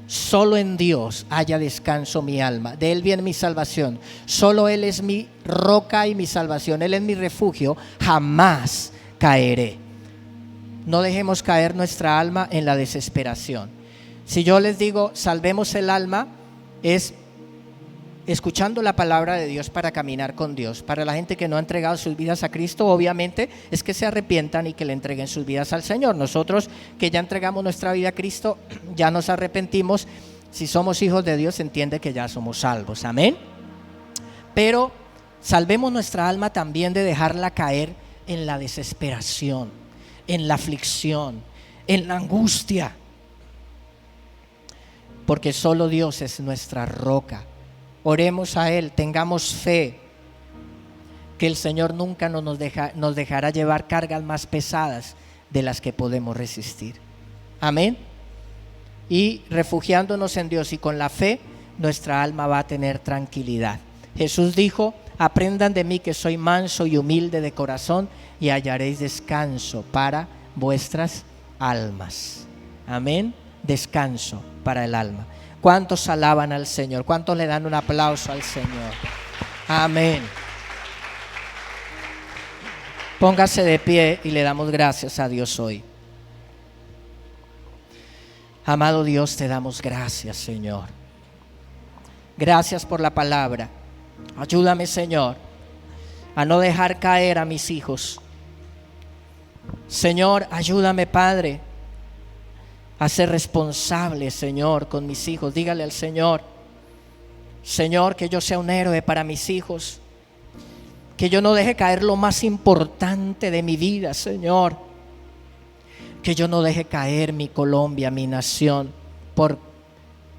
Speaker 1: solo en Dios haya descanso mi alma, de Él viene mi salvación. Solo Él es mi roca y mi salvación, Él es mi refugio, jamás caeré. no dejemos caer nuestra alma en la desesperación. Si yo les digo salvemos el alma, es escuchando la palabra de Dios para caminar con Dios. Para la gente que no ha entregado sus vidas a Cristo, obviamente es que se arrepientan y que le entreguen sus vidas al Señor. Nosotros que ya entregamos nuestra vida a Cristo, ya nos arrepentimos. Si somos hijos de Dios, se entiende que ya somos salvos, amén. Pero salvemos nuestra alma también de dejarla caer en la desesperación, en la aflicción, en la angustia, porque solo Dios es nuestra roca. Oremos a Él, tengamos fe que el Señor nunca nos dejará llevar cargas más pesadas de las que podemos resistir. Amén. Y refugiándonos en Dios y con la fe, nuestra alma va a tener tranquilidad. Jesús dijo: aprendan de mí que soy manso y humilde de corazón y hallaréis descanso para vuestras almas. Amén. Descanso para el alma. ¿Cuántos alaban al Señor? ¿Cuántos le dan un aplauso al Señor? Amén. Póngase de pie y le damos gracias a Dios hoy. Amado Dios, te damos gracias, Señor. Gracias por la palabra. Ayúdame, Señor, a no dejar caer a mis hijos. Señor, ayúdame, Padre, a ser responsable, Señor, con mis hijos. Dígale al Señor: Señor, que yo sea un héroe para mis hijos, que yo no deje caer lo más importante de mi vida, Señor, que yo no deje caer mi Colombia, mi nación,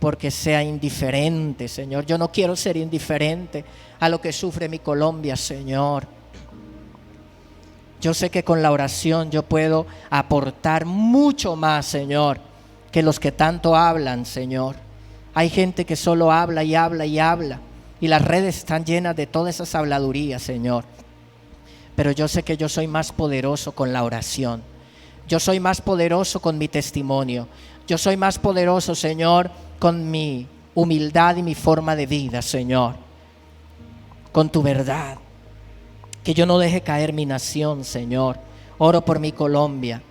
Speaker 1: porque sea indiferente, Señor. Yo no quiero ser indiferente a lo que sufre mi Colombia, Señor. Yo sé que con la oración yo puedo aportar mucho más, Señor, que los que tanto hablan, Señor. Hay gente que solo habla y habla y habla, y las redes están llenas de todas esas habladurías, Señor. Pero yo sé que yo soy más poderoso con la oración. Yo soy más poderoso con mi testimonio. Yo soy más poderoso, Señor, con mi humildad y mi forma de vida, Señor. Con tu verdad. Que yo no deje caer mi nación, Señor. Oro por mi Colombia.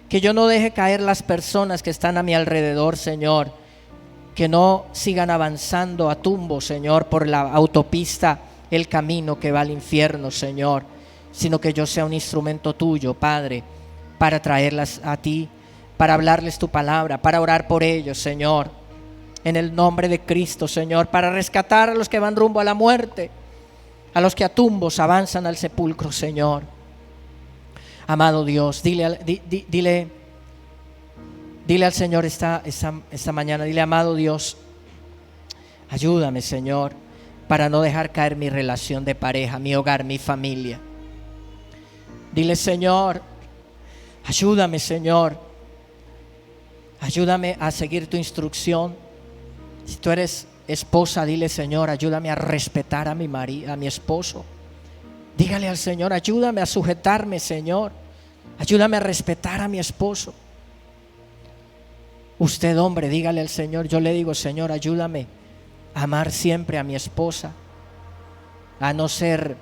Speaker 1: Que yo no deje caer las personas que están a mi alrededor, Señor. Que no sigan avanzando a tumbo, Señor, por la autopista, el camino que va al infierno, Señor. Sino que yo sea un instrumento tuyo, Padre, para traerlas a ti, para hablarles tu palabra, para orar por ellos, Señor. En el nombre de Cristo, Señor, para rescatar a los que van rumbo a la muerte, a los que a tumbos avanzan al sepulcro, Señor. Amado Dios, dile al Señor esta mañana, dile: amado Dios, ayúdame, Señor, para no dejar caer mi relación de pareja, mi hogar, mi familia. Dile: Señor, ayúdame, Señor, ayúdame a seguir tu instrucción. Si tú eres esposa, dile: Señor, ayúdame a respetar a mi marido, a mi esposo. Dígale al Señor: ayúdame a sujetarme, Señor. Ayúdame a respetar a mi esposo. Usted, hombre, dígale al Señor: yo le digo: Señor, ayúdame a amar siempre a mi esposa, a no ser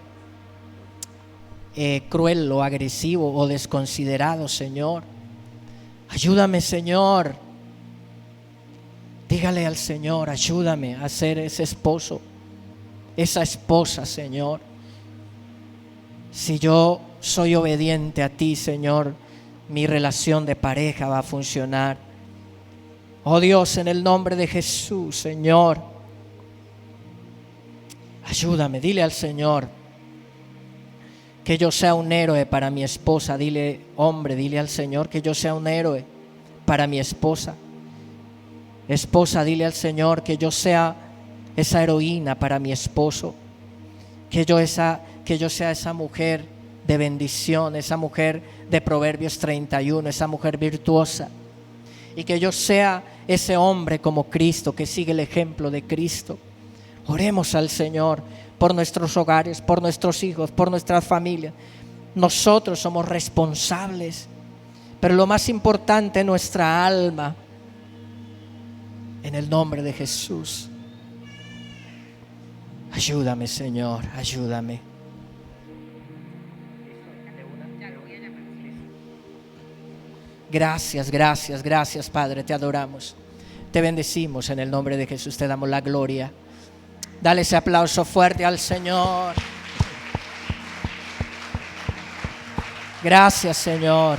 Speaker 1: cruel o agresivo o desconsiderado, Señor. Ayúdame, Señor. Dígale al Señor: ayúdame a ser ese esposo, esa esposa, Señor. Si yo soy obediente a ti, Señor, mi relación de pareja va a funcionar. Oh Dios, en el nombre de Jesús, Señor, ayúdame. Dile al Señor que yo sea un héroe para mi esposa. Dile, hombre, dile al Señor que yo sea un héroe para mi esposa. Esposa, dile al Señor que yo sea esa heroína para mi esposo. Que yo sea esa mujer de bendición, esa mujer de Proverbios 31, esa mujer virtuosa. Y que yo sea ese hombre como Cristo, que sigue el ejemplo de Cristo. Oremos al Señor por nuestros hogares, por nuestros hijos, por nuestras familias. Nosotros somos responsables, pero lo más importante es nuestra alma. En el nombre de Jesús, ayúdame, Señor, ayúdame. Gracias, gracias, gracias, Padre, te adoramos. Te bendecimos en el nombre de Jesús, te damos la gloria. Dale ese aplauso fuerte al Señor. Gracias, Señor.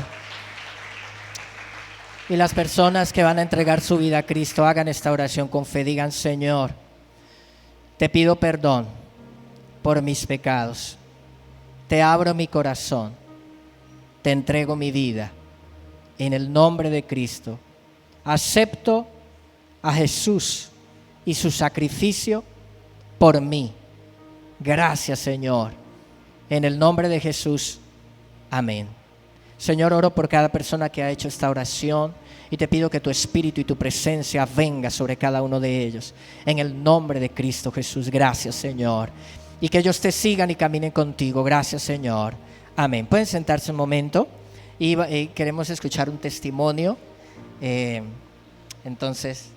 Speaker 1: Y las personas que van a entregar su vida a Cristo, hagan esta oración con fe. Digan: Señor, te pido perdón por mis pecados. Te abro mi corazón. Te entrego mi vida. En el nombre de Cristo. Acepto a Jesús y su sacrificio por mí. Gracias, Señor. En el nombre de Jesús. Amén. Señor, oro por cada persona que ha hecho esta oración y te pido que tu espíritu y tu presencia venga sobre cada uno de ellos. En el nombre de Cristo Jesús. Gracias, Señor. Y que ellos te sigan y caminen contigo. Gracias, Señor. Amén. Pueden sentarse un momento y queremos escuchar un testimonio. Entonces...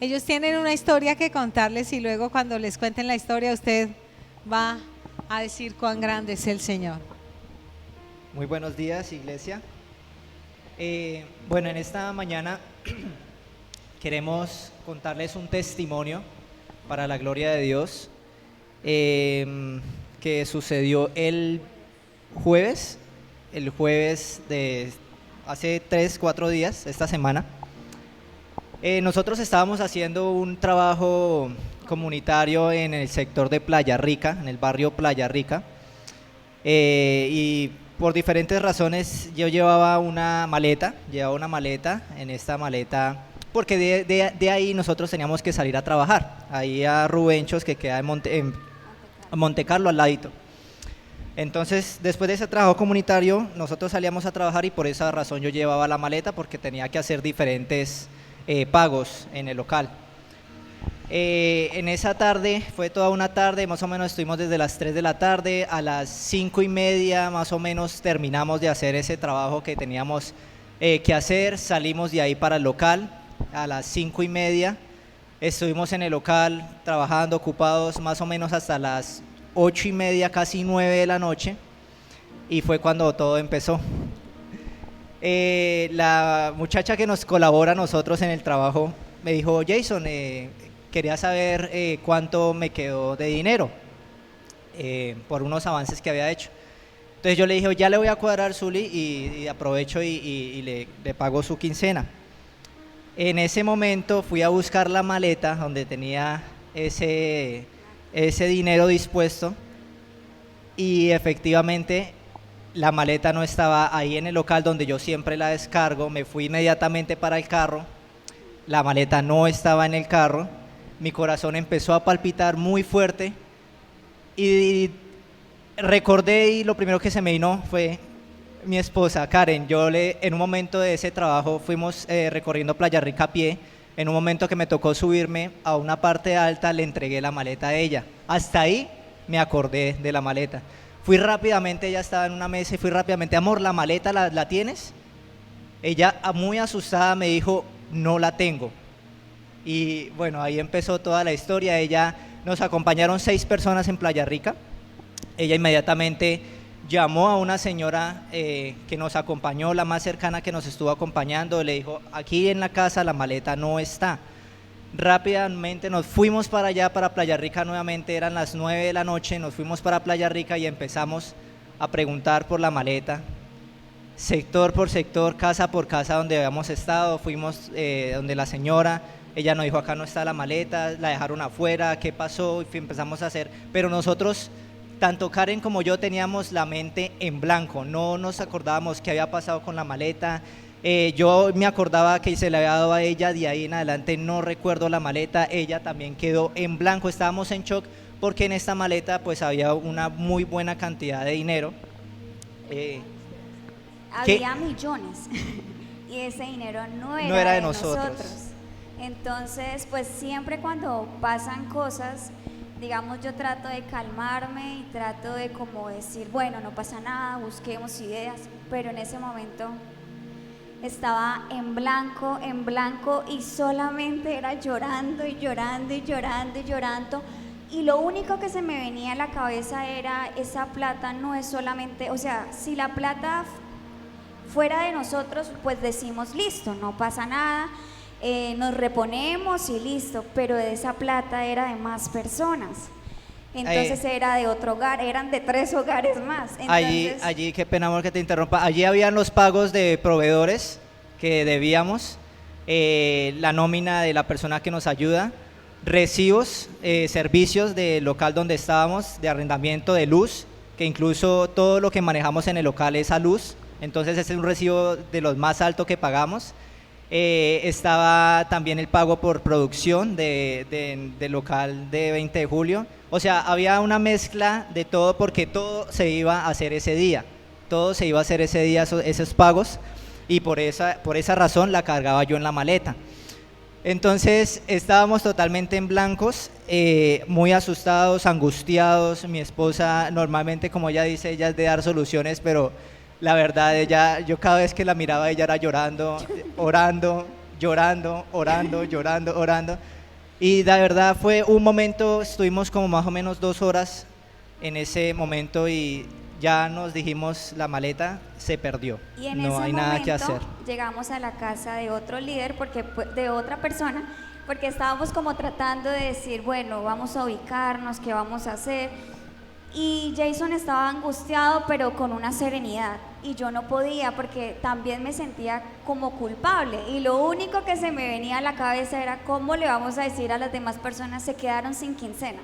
Speaker 2: Ellos tienen una historia que contarles y luego cuando les cuenten la historia usted va a decir cuán grande es el Señor.
Speaker 3: Muy buenos días, iglesia. Bueno, en esta mañana queremos contarles un testimonio para la gloria de Dios que sucedió el jueves de hace 3-4 días, esta semana. Nosotros estábamos haciendo un trabajo comunitario en el sector de Playa Rica, en el barrio Playa Rica, y por diferentes razones yo llevaba una maleta, en esta maleta, porque de ahí nosotros teníamos que salir a trabajar, ahí a Rubenchos, que queda en Monte Carlo, al ladito. Entonces, después de ese trabajo comunitario, nosotros salíamos a trabajar y por esa razón yo llevaba la maleta, porque tenía que hacer diferentes pagos en el local. En esa tarde, fue toda una tarde, más o menos estuvimos desde las 3 de la tarde, a las 5:30 más o menos terminamos de hacer ese trabajo que teníamos que hacer, salimos de ahí para el local, a las 5:30, estuvimos en el local trabajando, ocupados más o menos hasta las 8:30, casi 9 de la noche, y fue cuando todo empezó. La muchacha que nos colabora a nosotros en el trabajo me dijo: Jason, quería saber cuánto me quedó de dinero por unos avances que había hecho. Entonces yo le dije: ya le voy a cuadrar, Zuli, y aprovecho y le pago su quincena. En ese momento fui a buscar la maleta donde tenía ese dinero dispuesto y efectivamente la maleta no estaba ahí en el local donde yo siempre la descargo. Me fui inmediatamente para el carro, la maleta no estaba en el carro, mi corazón empezó a palpitar muy fuerte y recordé, y lo primero que se me vino fue mi esposa, Karen. En un momento de ese trabajo fuimos recorriendo Playa Rica a pie, en un momento que me tocó subirme a una parte alta, le entregué la maleta a ella. Hasta ahí me acordé de la maleta. Fui rápidamente, ella estaba en una mesa y fui rápidamente: amor, ¿la maleta la tienes? Ella, muy asustada, me dijo: no la tengo. Y bueno, ahí empezó toda la historia. Nos acompañaron 6 personas en Playa Rica. Ella inmediatamente llamó a una señora que nos acompañó, la más cercana que nos estuvo acompañando, le dijo: aquí en la casa la maleta no está. Rápidamente nos fuimos para allá, para Playa Rica nuevamente, eran las 9 de la noche, nos fuimos para Playa Rica y empezamos a preguntar por la maleta, sector por sector, casa por casa donde habíamos estado. Fuimos donde la señora, ella nos dijo: acá no está la maleta, la dejaron afuera, ¿qué pasó? Y empezamos a hacer, pero nosotros, tanto Karen como yo, teníamos la mente en blanco, no nos acordábamos qué había pasado con la maleta. Yo me acordaba que se le había dado a ella, de ahí en adelante no recuerdo la maleta. Ella también quedó en blanco, estábamos en shock porque en esta maleta pues había una muy buena cantidad de dinero.
Speaker 4: Había millones y ese dinero no era de nosotros. Entonces, pues siempre cuando pasan cosas, digamos, yo trato de calmarme y trato de como decir: bueno, no pasa nada, busquemos ideas, pero en ese momento estaba en blanco y solamente era llorando y llorando y llorando y llorando. Y lo único que se me venía a la cabeza era: esa plata no es solamente, o sea, si la plata fuera de nosotros, pues decimos, listo, no pasa nada, nos reponemos y listo, pero esa plata era de más personas. Entonces era de otro hogar, eran de 3 hogares más. Entonces,
Speaker 3: allí, qué pena amor que te interrumpa, allí habían los pagos de proveedores que debíamos, la nómina de la persona que nos ayuda, recibos, servicios del local donde estábamos, de arrendamiento de luz, que incluso todo lo que manejamos en el local es a luz, entonces ese es un recibo de los más altos que pagamos. Estaba también el pago por producción del local de 20 de julio, o sea, había una mezcla de todo porque todo se iba a hacer ese día, esos pagos, y por esa razón la cargaba yo en la maleta. Entonces estábamos totalmente en blancos, muy asustados, angustiados. Mi esposa normalmente, como ella dice, ella es de dar soluciones, pero la verdad yo cada vez que la miraba ella era llorando, orando, orando. Y la verdad fue un momento, estuvimos como más o menos 2 horas en ese momento y ya nos dijimos, la maleta se perdió,
Speaker 4: y en
Speaker 3: no
Speaker 4: ese
Speaker 3: hay nada que hacer.
Speaker 4: Llegamos a la casa de otro líder, de otra persona, porque estábamos como tratando de decir, bueno, vamos a ubicarnos, ¿qué vamos a hacer? Y Jason estaba angustiado, pero con una serenidad, y yo no podía porque también me sentía como culpable, y lo único que se me venía a la cabeza era cómo le vamos a decir a las demás personas, se quedaron sin quincena,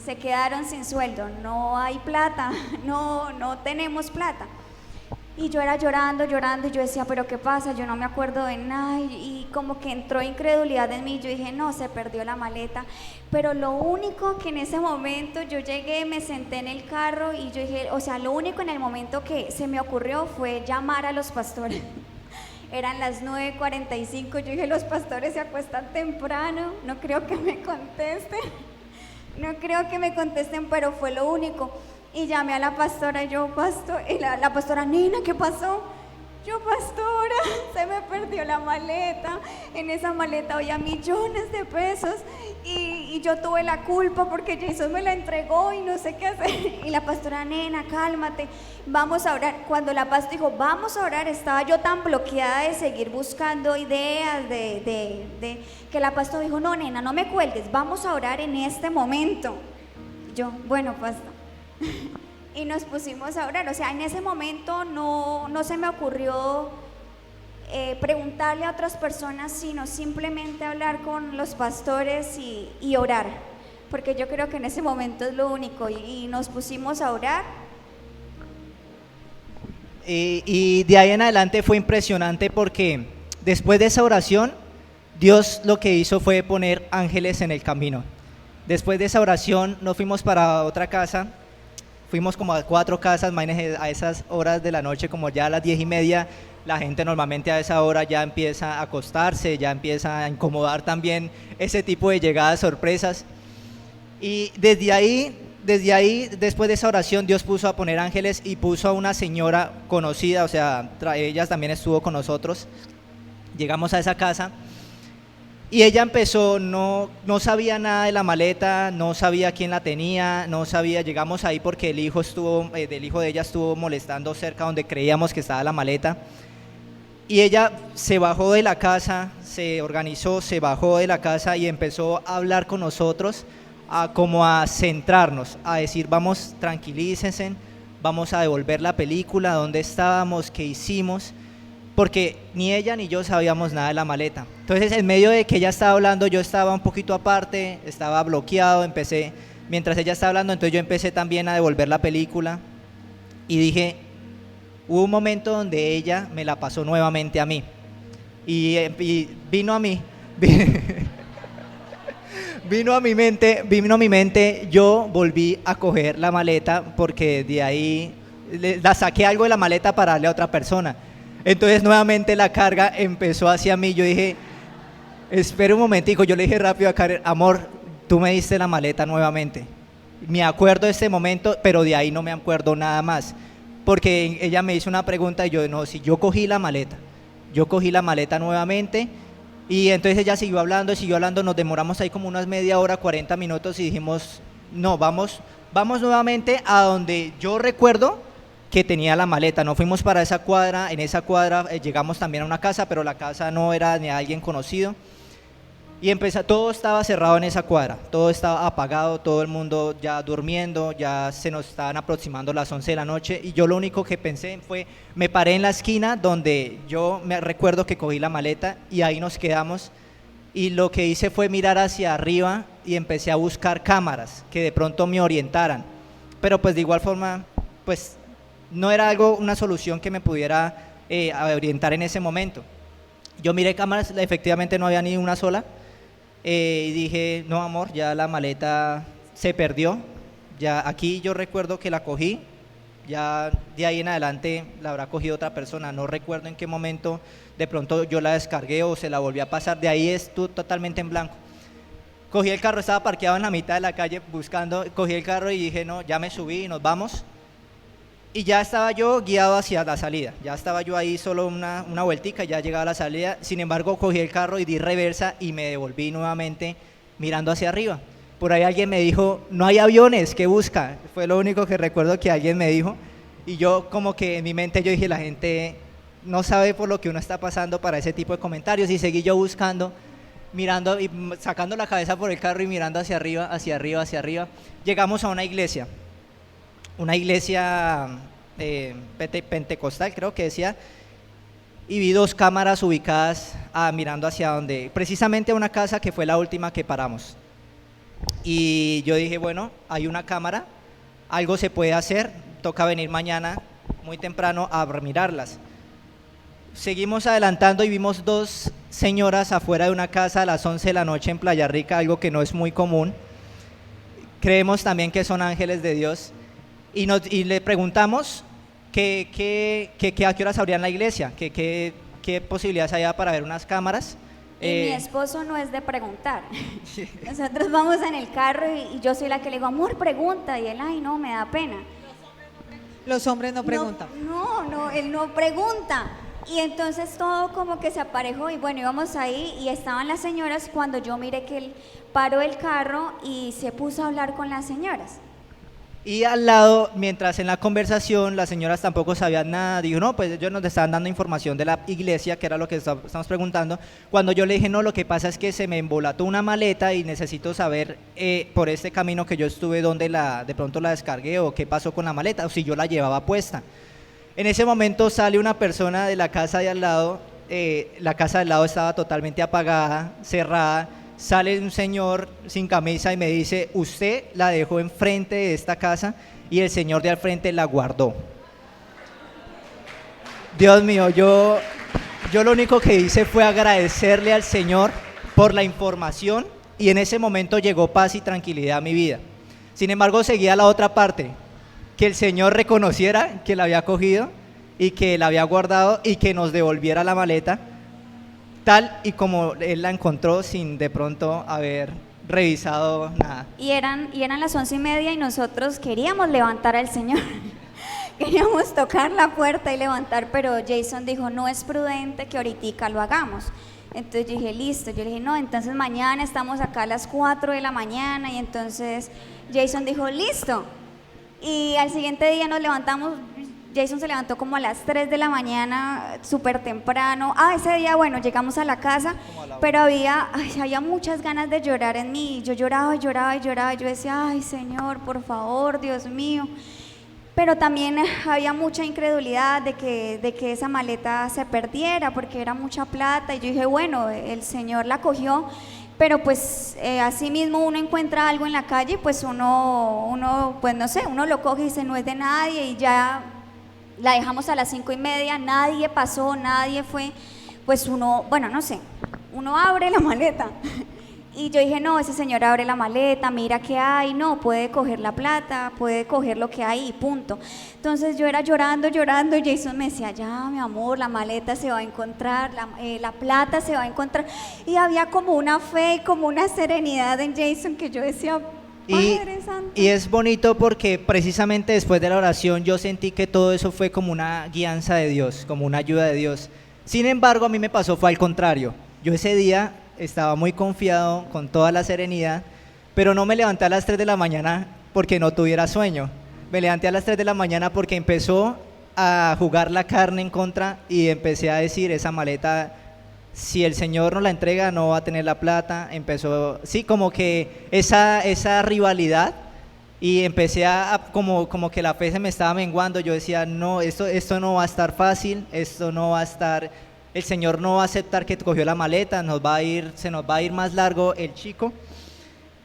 Speaker 4: se quedaron sin sueldo, no hay plata, no tenemos plata. Y yo era llorando, y yo decía, pero ¿qué pasa? Yo no me acuerdo de nada, y como que entró incredulidad en mí. Yo dije, no, se perdió la maleta. Pero lo único que en ese momento yo llegué, me senté en el carro y yo dije, o sea, lo único en el momento que se me ocurrió fue llamar a los pastores. Eran las 9:45, yo dije, los pastores se acuestan temprano, no creo que me contesten, pero fue lo único. Y llamé a la pastora, y la pastora, nena, ¿qué pasó? Yo, pastora, se me perdió la maleta, en esa maleta había millones de pesos y yo tuve la culpa porque Jason me la entregó y no sé qué hacer. Y la pastora, nena, cálmate, vamos a orar. Cuando la pastora dijo, vamos a orar, estaba yo tan bloqueada de seguir buscando ideas, de que la pastora dijo, no, nena, no me cuelgues, vamos a orar en este momento. Yo, bueno, pastor. Y nos pusimos a orar, o sea, en ese momento no se me ocurrió preguntarle a otras personas, sino simplemente hablar con los pastores y orar, porque yo creo que en ese momento es lo único, y nos pusimos a orar.
Speaker 3: Y de ahí en adelante fue impresionante porque después de esa oración, Dios lo que hizo fue poner ángeles en el camino. Después de esa oración nos fuimos para otra casa. Fuimos como a 4 casas, imagínense, a esas horas de la noche, como ya a las 10:30, la gente normalmente a esa hora ya empieza a acostarse, ya empieza a incomodar también ese tipo de llegadas sorpresas. Y desde ahí, después de esa oración, Dios puso a poner ángeles y puso a una señora conocida, o sea, ella también estuvo con nosotros. Llegamos a esa casa y ella empezó, no sabía nada de la maleta, no sabía quién la tenía, llegamos ahí porque el hijo de ella estuvo molestando cerca donde creíamos que estaba la maleta. Y ella se bajó de la casa, se organizó, se bajó de la casa y empezó a hablar con nosotros, como a centrarnos, a decir, vamos, tranquilícense, vamos a devolver la película, dónde estábamos, qué hicimos, porque ni ella ni yo sabíamos nada de la maleta. Entonces, en medio de que ella estaba hablando, yo estaba un poquito aparte, estaba bloqueado, mientras ella estaba hablando, entonces yo empecé también a devolver la película y dije, hubo un momento donde ella me la pasó nuevamente a mí y vino a mí, vino a mi mente, yo volví a coger la maleta porque de ahí la saqué algo de la maleta para darle a otra persona. Entonces nuevamente la carga empezó hacia mí, yo dije, espera un momentico, yo le dije rápido a Karen, amor, tú me diste la maleta nuevamente. Me acuerdo de este momento, pero de ahí no me acuerdo nada más, porque ella me hizo una pregunta y yo, no, si yo cogí la maleta nuevamente, y entonces ella siguió hablando, nos demoramos ahí como unas media hora, 40 minutos y dijimos, no, vamos nuevamente a donde yo recuerdo que tenía la maleta. Nos fuimos para esa cuadra, en esa cuadra llegamos también a una casa, pero la casa no era ni alguien conocido. Y todo estaba cerrado en esa cuadra, todo estaba apagado, todo el mundo ya durmiendo, ya se nos estaban aproximando las 11 de la noche y yo lo único que pensé fue, me paré en la esquina donde yo me recuerdo que cogí la maleta y ahí nos quedamos y lo que hice fue mirar hacia arriba y empecé a buscar cámaras que de pronto me orientaran, pero pues de igual forma, pues no era una solución que me pudiera orientar en ese momento. Yo miré cámaras, efectivamente no había ni una sola. Y dije, no amor, ya la maleta se perdió, ya aquí yo recuerdo que la cogí, ya de ahí en adelante la habrá cogido otra persona, no recuerdo en qué momento de pronto yo la descargué o se la volví a pasar, de ahí totalmente en blanco. Cogí el carro, estaba parqueado en la mitad de la calle buscando, cogí el carro y dije, no, ya me subí y nos vamos. Y ya estaba yo guiado hacia la salida, ya estaba yo ahí solo una vueltica, ya llegaba a la salida, sin embargo cogí el carro y di reversa y me devolví nuevamente mirando hacia arriba. Por ahí alguien me dijo, no hay aviones, ¿qué busca? Fue lo único que recuerdo que alguien me dijo y yo como que en mi mente yo dije, la gente no sabe por lo que uno está pasando para ese tipo de comentarios y seguí yo buscando, mirando y sacando la cabeza por el carro y mirando hacia arriba, hacia arriba, hacia arriba. Llegamos a una iglesia pentecostal creo que decía, y vi dos cámaras ubicadas mirando hacia donde, precisamente a una casa que fue la última que paramos. Y yo dije, bueno, hay una cámara, algo se puede hacer, toca venir mañana muy temprano a mirarlas. Seguimos adelantando y vimos dos señoras afuera de una casa a las 11 de la noche en Playa Rica, algo que no es muy común. Creemos también que son ángeles de Dios. Y le preguntamos a qué horas abrían la iglesia, qué posibilidades había para ver unas cámaras.
Speaker 4: Y mi esposo no es de preguntar. Nosotros vamos en el carro y yo soy la que le digo, amor, pregunta. Y él, ay, no, me da pena.
Speaker 2: Los hombres no preguntan.
Speaker 4: No, él no pregunta. Y entonces todo como que se aparejó y bueno, íbamos ahí y estaban las señoras cuando yo miré que él paró el carro y se puso a hablar con las señoras.
Speaker 3: Y al lado, mientras en la conversación, las señoras tampoco sabían nada, dijo, no, pues ellos nos estaban dando información de la iglesia, que era lo que estamos preguntando. Cuando yo le dije, no, lo que pasa es que se me embolató una maleta y necesito saber por este camino que yo estuve, dónde de pronto la descargué o qué pasó con la maleta, o si yo la llevaba puesta. En ese momento sale una persona de la casa de al lado, la casa de al lado estaba totalmente apagada, cerrada. Sale un señor sin camisa y me dice, usted la dejó enfrente de esta casa y el señor de al frente la guardó. Dios mío, yo lo único que hice fue agradecerle al Señor por la información y en ese momento llegó paz y tranquilidad a mi vida. Sin embargo, seguía la otra parte, que el Señor reconociera que la había cogido y que la había guardado y que nos devolviera la maleta, tal y como él la encontró sin de pronto haber revisado nada.
Speaker 4: Y eran las 11:30 y nosotros queríamos levantar al Señor. Queríamos tocar la puerta y levantar, pero Jason dijo, no es prudente que ahorita lo hagamos. Entonces yo dije, listo. Yo le dije, no, entonces mañana estamos acá a las 4 de la mañana. Y entonces Jason dijo, listo. Y al siguiente día nos levantamos. Jason se levantó como a las 3 de la mañana, súper temprano. Ese día, bueno, llegamos a la casa, pero había muchas ganas de llorar en mí. Yo lloraba y lloraba y lloraba. Yo decía, ay, Señor, por favor, Dios mío. Pero también había mucha incredulidad de que esa maleta se perdiera, porque era mucha plata. Y yo dije, bueno, el Señor la cogió. Pero pues así mismo uno encuentra algo en la calle, pues uno pues no sé, uno lo coge y dice, no es de nadie y ya. La dejamos a las 5:30, nadie pasó, nadie fue, pues uno, bueno, no sé, uno abre la maleta y yo dije, no, ese señor abre la maleta, mira qué hay, no, puede coger la plata, puede coger lo que hay y punto. Entonces yo era llorando y Jason me decía, ya mi amor, la maleta se va a encontrar, la plata se va a encontrar, y había como una fe y como una serenidad en Jason que yo decía, Padre Santo.
Speaker 3: Y es bonito porque precisamente después de la oración yo sentí que todo eso fue como una guianza de Dios, como una ayuda de Dios. Sin embargo, a mí me pasó fue al contrario. Yo ese día estaba muy confiado, con toda la serenidad, pero no me levanté a las 3 de la mañana porque no tuviera sueño. Me levanté a las 3 de la mañana porque empezó a jugar la carne en contra y empecé a decir, esa maleta, si el Señor no la entrega, no va a tener la plata. Empezó, sí, como que esa rivalidad, y empecé como que la fe se me estaba menguando. Yo decía, no, esto no va a estar fácil, esto no va a estar, el Señor no va a aceptar que cogió la maleta, se nos va a ir más largo el chico,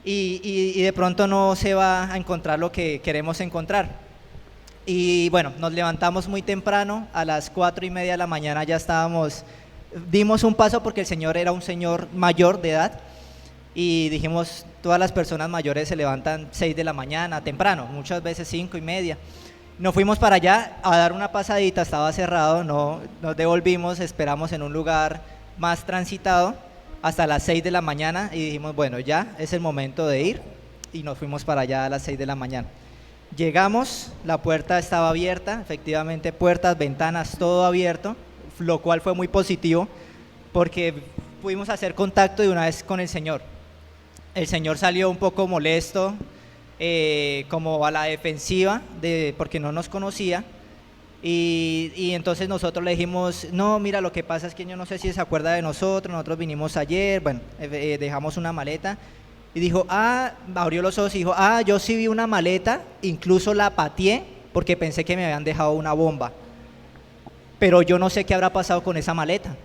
Speaker 3: y de pronto no se va a encontrar lo que queremos encontrar. Y bueno, nos levantamos muy temprano, a las 4:30 de la mañana ya dimos un paso porque el Señor era un señor mayor de edad, y dijimos, todas las personas mayores se levantan 6 de la mañana, temprano, muchas veces 5:30. Nos fuimos para allá a dar una pasadita, estaba cerrado, no, nos devolvimos, esperamos en un lugar más transitado hasta las 6 de la mañana y dijimos, bueno, ya es el momento de ir, y nos fuimos para allá a las 6 de la mañana. Llegamos, la puerta estaba abierta, efectivamente puertas, ventanas, todo abierto, lo cual fue muy positivo porque pudimos hacer contacto de una vez con el Señor. El Señor salió un poco molesto, como a la defensiva, porque no nos conocía, y entonces nosotros le dijimos, no, mira, lo que pasa es que yo no sé si se acuerda de nosotros vinimos ayer, bueno, dejamos una maleta. Y dijo, abrió los ojos y dijo, yo sí vi una maleta, incluso la pateé porque pensé que me habían dejado una bomba, pero yo no sé qué habrá pasado con esa maleta.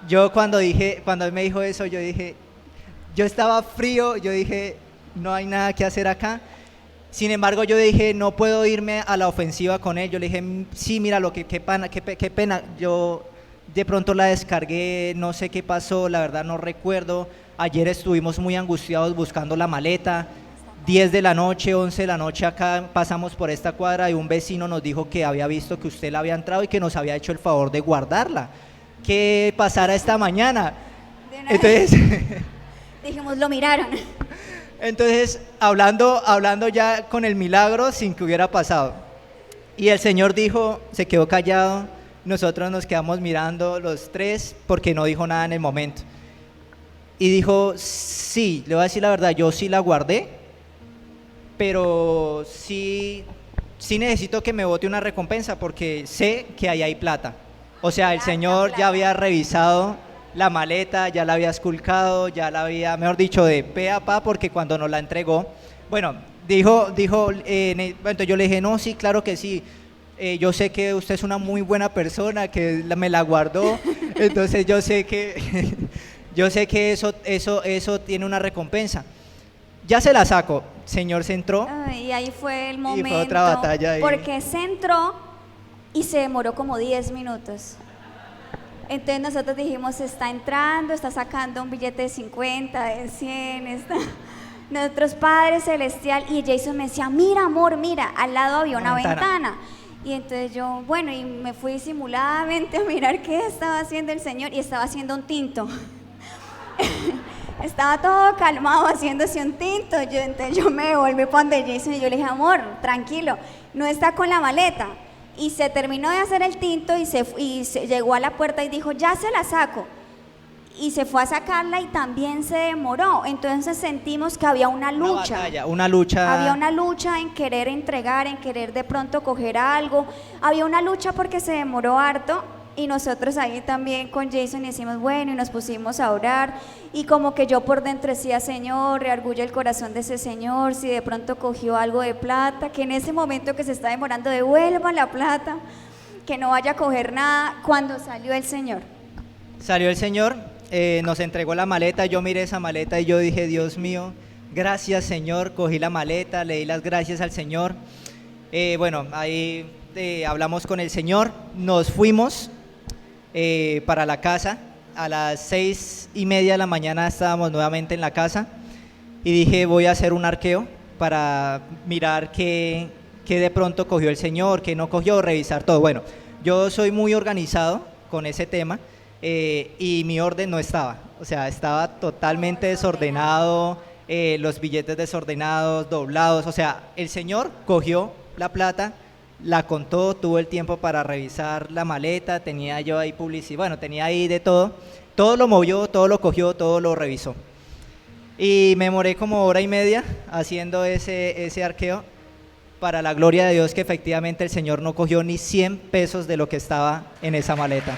Speaker 3: Yo cuando él me dijo eso, yo dije, yo estaba frío, yo dije, no hay nada que hacer acá. Sin embargo, yo dije, no puedo irme a la ofensiva con él. Yo le dije, sí, mira, qué pena, yo de pronto la descargué, no sé qué pasó, la verdad no recuerdo. Ayer estuvimos muy angustiados buscando la maleta, 10 de la noche, 11 de la noche acá, pasamos por esta cuadra y un vecino nos dijo que había visto que usted la había entrado y que nos había hecho el favor de guardarla. ¿Qué pasará esta mañana? Entonces
Speaker 4: dijimos, lo miraron.
Speaker 3: Entonces, hablando ya con el milagro sin que hubiera pasado. Y el Señor se quedó callado, nosotros nos quedamos mirando los tres porque no dijo nada en el momento. Y dijo, sí, le voy a decir la verdad, yo sí la guardé, pero sí necesito que me bote una recompensa porque sé que ahí hay plata. O sea, el Señor ya había revisado la maleta, ya la había esculcado, ya la había, mejor dicho, de pe a pa, porque cuando nos la entregó, bueno, entonces yo le dije, no, sí, claro que sí. Yo sé que usted es una muy buena persona, que me la guardó, entonces yo sé que eso tiene una recompensa. Ya se la saco, Señor se entró.
Speaker 4: Y ahí fue el momento.
Speaker 3: Y fue otra batalla ahí.
Speaker 4: Porque se entró y se demoró como 10 minutos. Entonces nosotros dijimos, está entrando, está sacando un billete de 50, de 100, Nuestros Padre Celestial, y Jason me decía, mira amor, mira, al lado había una ventana. Y entonces yo, bueno, y me fui disimuladamente a mirar qué estaba haciendo el Señor, y estaba haciendo un tinto. Estaba todo calmado haciéndose un tinto. Entonces yo me volví para donde Jason y yo le dije, amor, tranquilo, no está con la maleta. Y se terminó de hacer el tinto y se llegó a la puerta y dijo, ya se la saco. Y se fue a sacarla y también se demoró. Entonces sentimos que había una lucha.
Speaker 3: Una lucha.
Speaker 4: Había una lucha en querer entregar, en querer de pronto coger algo. Había una lucha porque se demoró harto. Y nosotros ahí también con Jason decimos, bueno, y nos pusimos a orar, y como que yo por dentro decía, Señor, reargulla el corazón de ese señor, si de pronto cogió algo de plata, que en ese momento que se está demorando devuelva la plata, que no vaya a coger nada. Cuando salió el Señor,
Speaker 3: nos entregó la maleta, yo miré esa maleta y yo dije, Dios mío, gracias Señor, cogí la maleta, le di las gracias al Señor. Bueno, ahí hablamos con el Señor, nos fuimos para la casa. A las 6:30 de la mañana estábamos nuevamente en la casa y dije, voy a hacer un arqueo para mirar qué de pronto cogió el Señor, qué no cogió, revisar todo. Bueno, yo soy muy organizado con ese tema, y mi orden no estaba, o sea, estaba totalmente desordenado, los billetes desordenados, doblados, o sea, el Señor cogió la plata, la contó, tuvo el tiempo para revisar la maleta, tenía yo ahí publicidad, bueno, tenía ahí de todo lo movió, todo lo cogió, todo lo revisó. Y me demoré como 1:30 haciendo ese arqueo. para la gloria de Dios que efectivamente el Señor no cogió ni 100 pesos de lo que estaba en esa maleta.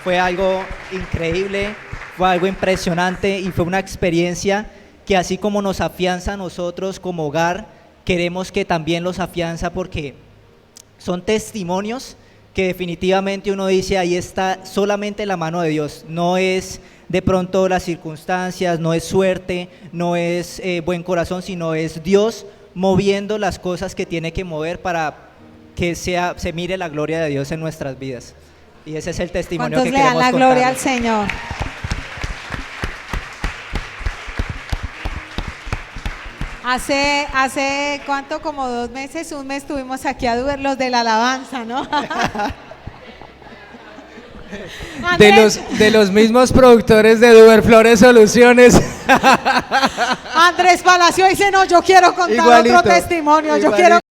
Speaker 3: Fue algo increíble, fue algo impresionante y fue una experiencia que así como nos afianza a nosotros como hogar, queremos que también los afianza porque son testimonios que definitivamente uno dice, ahí está solamente la mano de Dios, no es de pronto las circunstancias, no es suerte, no es buen corazón, sino es Dios moviendo las cosas que tiene que mover para que se mire la gloria de Dios en nuestras vidas. Y ese es el testimonio que queremos contar.
Speaker 2: ¿Cuántos le dan la gloria al Señor? Hace ¿cuánto? Como 2 meses, un mes tuvimos aquí a Duber, los de la alabanza, ¿no?
Speaker 5: De los mismos productores de Duber Flores Soluciones.
Speaker 2: Andrés Palacio dice, no, yo quiero contar
Speaker 5: Igualito,
Speaker 2: otro testimonio, yo
Speaker 5: igualito.
Speaker 2: quiero